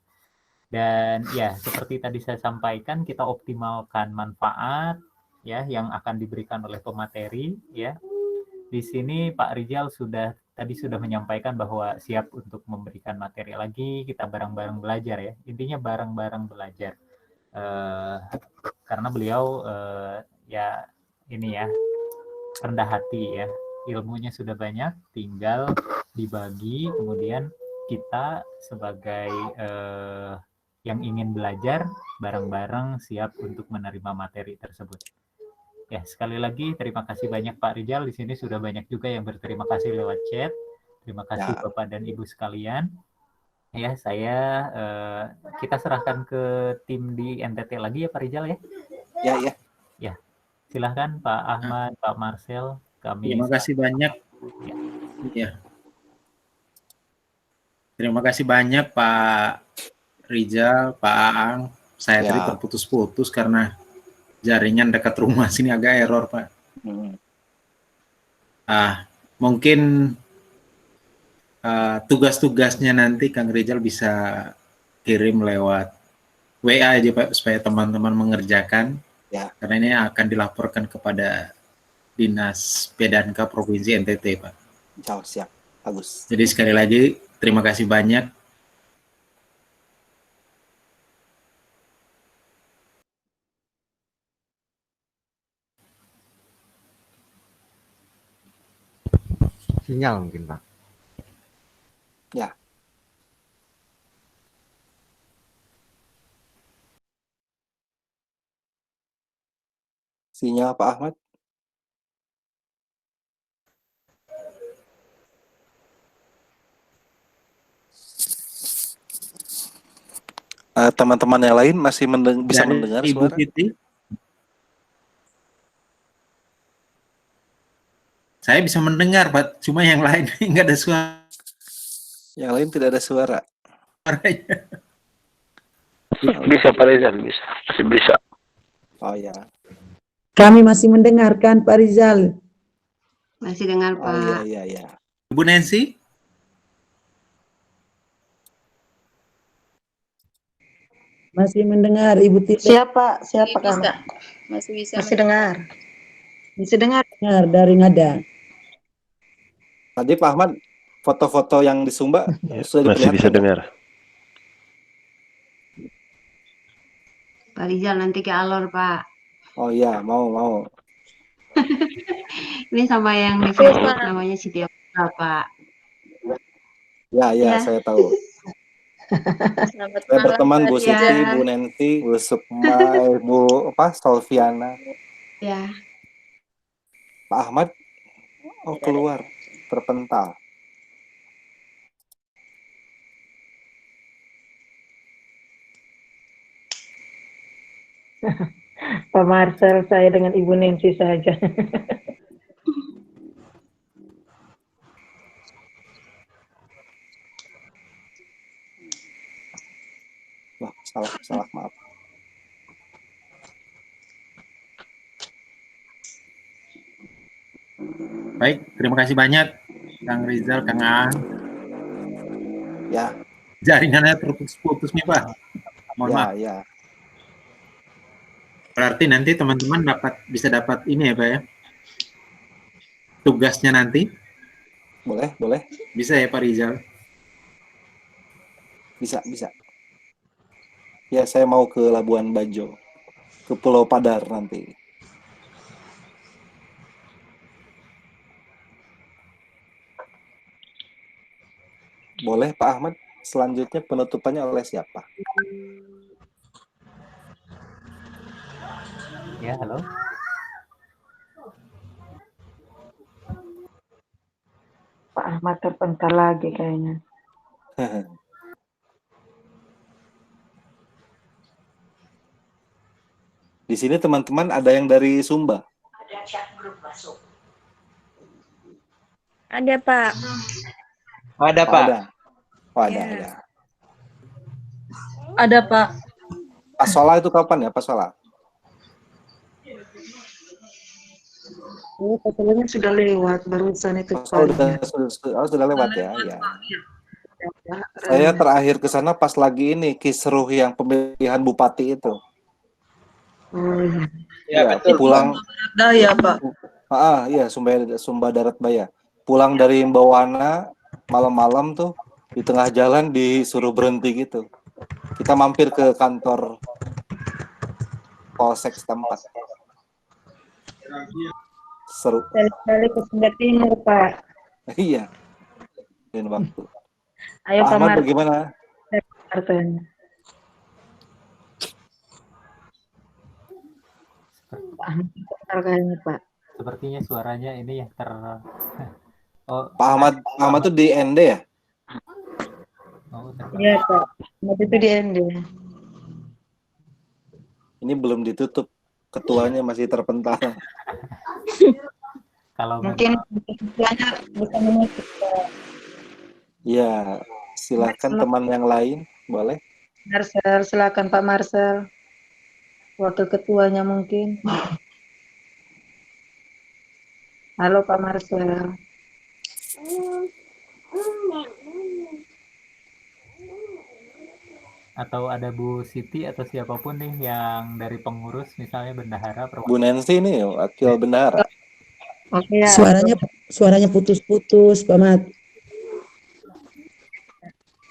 Dan ya, seperti tadi saya sampaikan, kita optimalkan manfaat ya yang akan diberikan oleh pemateri ya. Di sini Pak Rizal tadi sudah menyampaikan bahwa siap untuk memberikan materi lagi, kita bareng-bareng belajar ya. Intinya bareng-bareng belajar. Karena beliau ya ini ya, rendah hati ya, ilmunya sudah banyak, tinggal dibagi, kemudian kita sebagai yang ingin belajar bareng-bareng siap untuk menerima materi tersebut. Ya, sekali lagi terima kasih banyak Pak Rizal. Di sini sudah banyak juga yang berterima kasih lewat chat. Terima kasih Ya. Bapak dan Ibu sekalian. Ya, kita serahkan ke tim di NTT lagi ya Pak Rizal ya. Ya, ya. Ya, silahkan Pak Ahmad, Pak Marcel. Terima kasih banyak. Ya. Terima kasih banyak Pak Rizal, Pak Aang. Saya tadi terputus-putus karena jaringan dekat rumah sini agak error, Pak. Mungkin tugas-tugasnya nanti Kang Rizal bisa kirim lewat WA aja Pak, supaya teman-teman mengerjakan. Ya. Karena ini akan dilaporkan kepada Dinas Pedanka Provinsi NTT, Pak. Siap, bagus. Jadi sekali lagi terima kasih banyak. Sinyal mungkin Pak. Ya. Sinyal Pak Ahmad. Teman-teman yang lain masih bisa mendengar Ibu suara? Titi? Saya bisa mendengar, Pak. Cuma yang lain nggak ada suara. Yang lain tidak ada suara. Bisa Pak Rizal, bisa. Masih bisa. Oh ya. Kami masih mendengarkan Pak Rizal. Masih dengar Pak. Oh iya. Ibu Nancy? Masih mendengar Ibu Titi. Siapa kan? Masih bisa. Masih dengar. Masih dengar. Dengar dari nada. Tadi Pak Ahmad, foto-foto yang di Sumba sudah masih bisa dengar. Pak Rizal nanti ke Alor Pak. Oh iya, mau. Ini sama yang di Facebook namanya Siti Okta Pak. Ya, saya tahu. Saya berteman Bu Siti, Bu Nancy, Bu Sukma, Bu Solviana. Ya. Pak Ahmad, keluar, terpental. Pak Marcel, saya dengan Ibu Nancy saja. Wah, salah, maaf. Baik, terima kasih banyak Kang Rizal, Kang Aang. Ya. Jaringannya terputus-putus nih Pak. Mohon maaf. Ya. Berarti nanti teman-teman bisa dapat ini ya Pak ya? Tugasnya nanti? Boleh. Bisa ya Pak Rizal? Bisa. Ya, saya mau ke Labuan Bajo, ke Pulau Padar nanti. Boleh Pak Ahmad, selanjutnya penutupannya oleh siapa? Ya, halo. Pak Ahmad terpental lagi kayaknya. Di sini teman-teman ada yang dari Sumba? Ada chat grup masuk. Ada Pak. Ada Pak. Ada. Ada Pak. Pak Sola itu kapan ya Pak Sola? Oh, katanya sudah lewat barusan itu Oh, Pak sudah, Rizal. sudah lewat ya. Ya. Ya, Saya terakhir ke sana pas lagi ini kisruh yang pemilihan bupati itu. oh iya. Ya, Ya, betul. pulang. Daya Pak. Iya, Sumba Darat Baya. Pulang dari Mbawana malam-malam tuh di tengah jalan disuruh berhenti gitu. Kita mampir ke kantor polsek setempat. Seru. Sekali-kali ke Sumba Timur Pak. Iya. Dan waktu. Ayo Pak Pak Ahmad Mar. bagaimana? Partainya. Pak Ahmad kayaknya Pak. Sepertinya suaranya ini ya Oh, Pak Ahmad tuh di ND ya? oh, Iya Pak. Ahmad itu di ND. Ini belum ditutup. Ketuanya masih terpental. kalau Mungkin ketuanya bisa menutup Pak. Ya, silakan teman yang lain, boleh. Marcel, silakan Pak Marcel. Wakil ketuanya mungkin. Halo Pak Marcel. atau ada Bu Siti atau siapapun nih yang dari pengurus misalnya bendahara Bu Nancy ini wakil bendahara. Oke ya. Suaranya putus-putus, Pak Mat.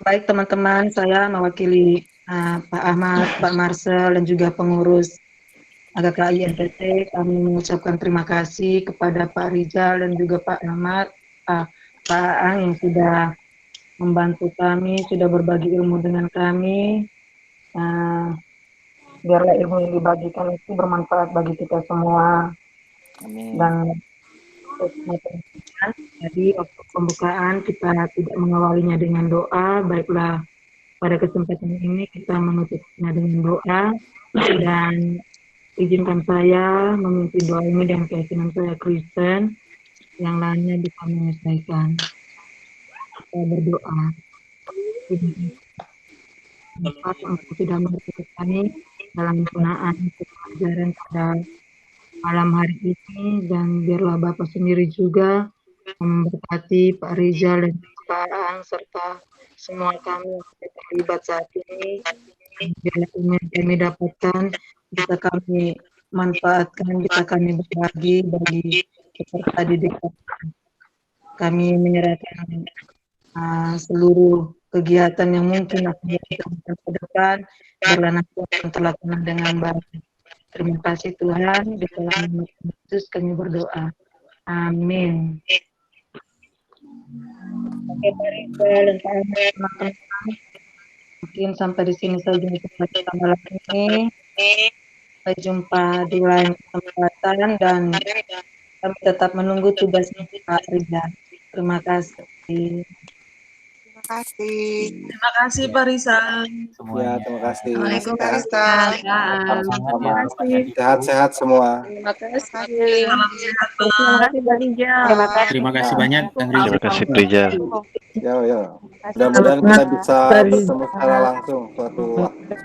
Baik teman-teman, saya mewakili Pak Ahmad, Pak Marcel, dan juga pengurus AGKI NTT. Kami mengucapkan terima kasih kepada Pak Rizal dan juga Pak Ahmad, Pak Ang yang sudah membantu kami, sudah berbagi ilmu dengan kami. Biarlah ilmu yang dibagikan itu bermanfaat bagi kita semua. Amin. Dan jadi waktu pembukaan kita tidak mengawalinya dengan doa, baiklah pada kesempatan ini kita menutupnya dengan doa dan izinkan saya memimpin doa ini dengan keyakinan saya Kristen, yang lainnya bisa menyelesaikan. Kita berdoa. Bapak engkau sudah memberkati kami dalam penggunaan pelajaran pada malam hari ini, dan biarlah Bapak sendiri juga memberkati Pak Rizal dan Pak Ang serta semua kami yang terlibat saat ini. Biarlah ilmu yang kami dapatkan bisa kami manfaatkan, bisa kami berbagi bagi peserta didik. Kami menyerahkan seluruh kegiatan yang mungkin akan dilakukan ke depan, biarlah nanti akan terlaksana dengan baik. Terima kasih Tuhan, di dalam nama Yesus kami berdoa. Amin. Oke, Pak dan Pak Ahmad, teman-teman. Mungkin sampai di sini saja untuk kita malam ini. Sampai jumpa di lain kesempatan dan kami tetap menunggu tugas Pak Rizal. Terima kasih. Terima kasih. Terima kasih Pak Rizal. Ya, terima kasih. Assalamualaikum Pak Sehat. Rizal. Sama-sama. Sehat-sehat semua. Terima kasih. Terima kasih Pak Rizal. Terima kasih banyak, Kang Rizal. Terima kasih Rizal. Yo. Mudah-mudahan kita bisa bertemu secara langsung suatu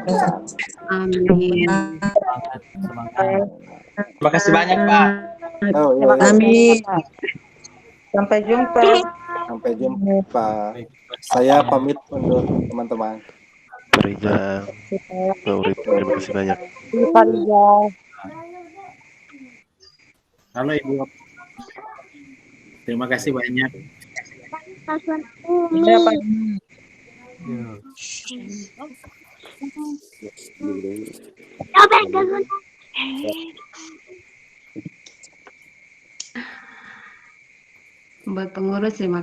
saat. Amin. Semangat. Terima kasih banyak, Pak. Yo. Amin. Sampai jumpa. Sampai jumpa. Saya pamit undur teman-teman. Rizal. Urip, terima kasih banyak. Pak Rizal. Halo Ibu. Terima kasih banyak. Ya, Pak. Buat pengurus terima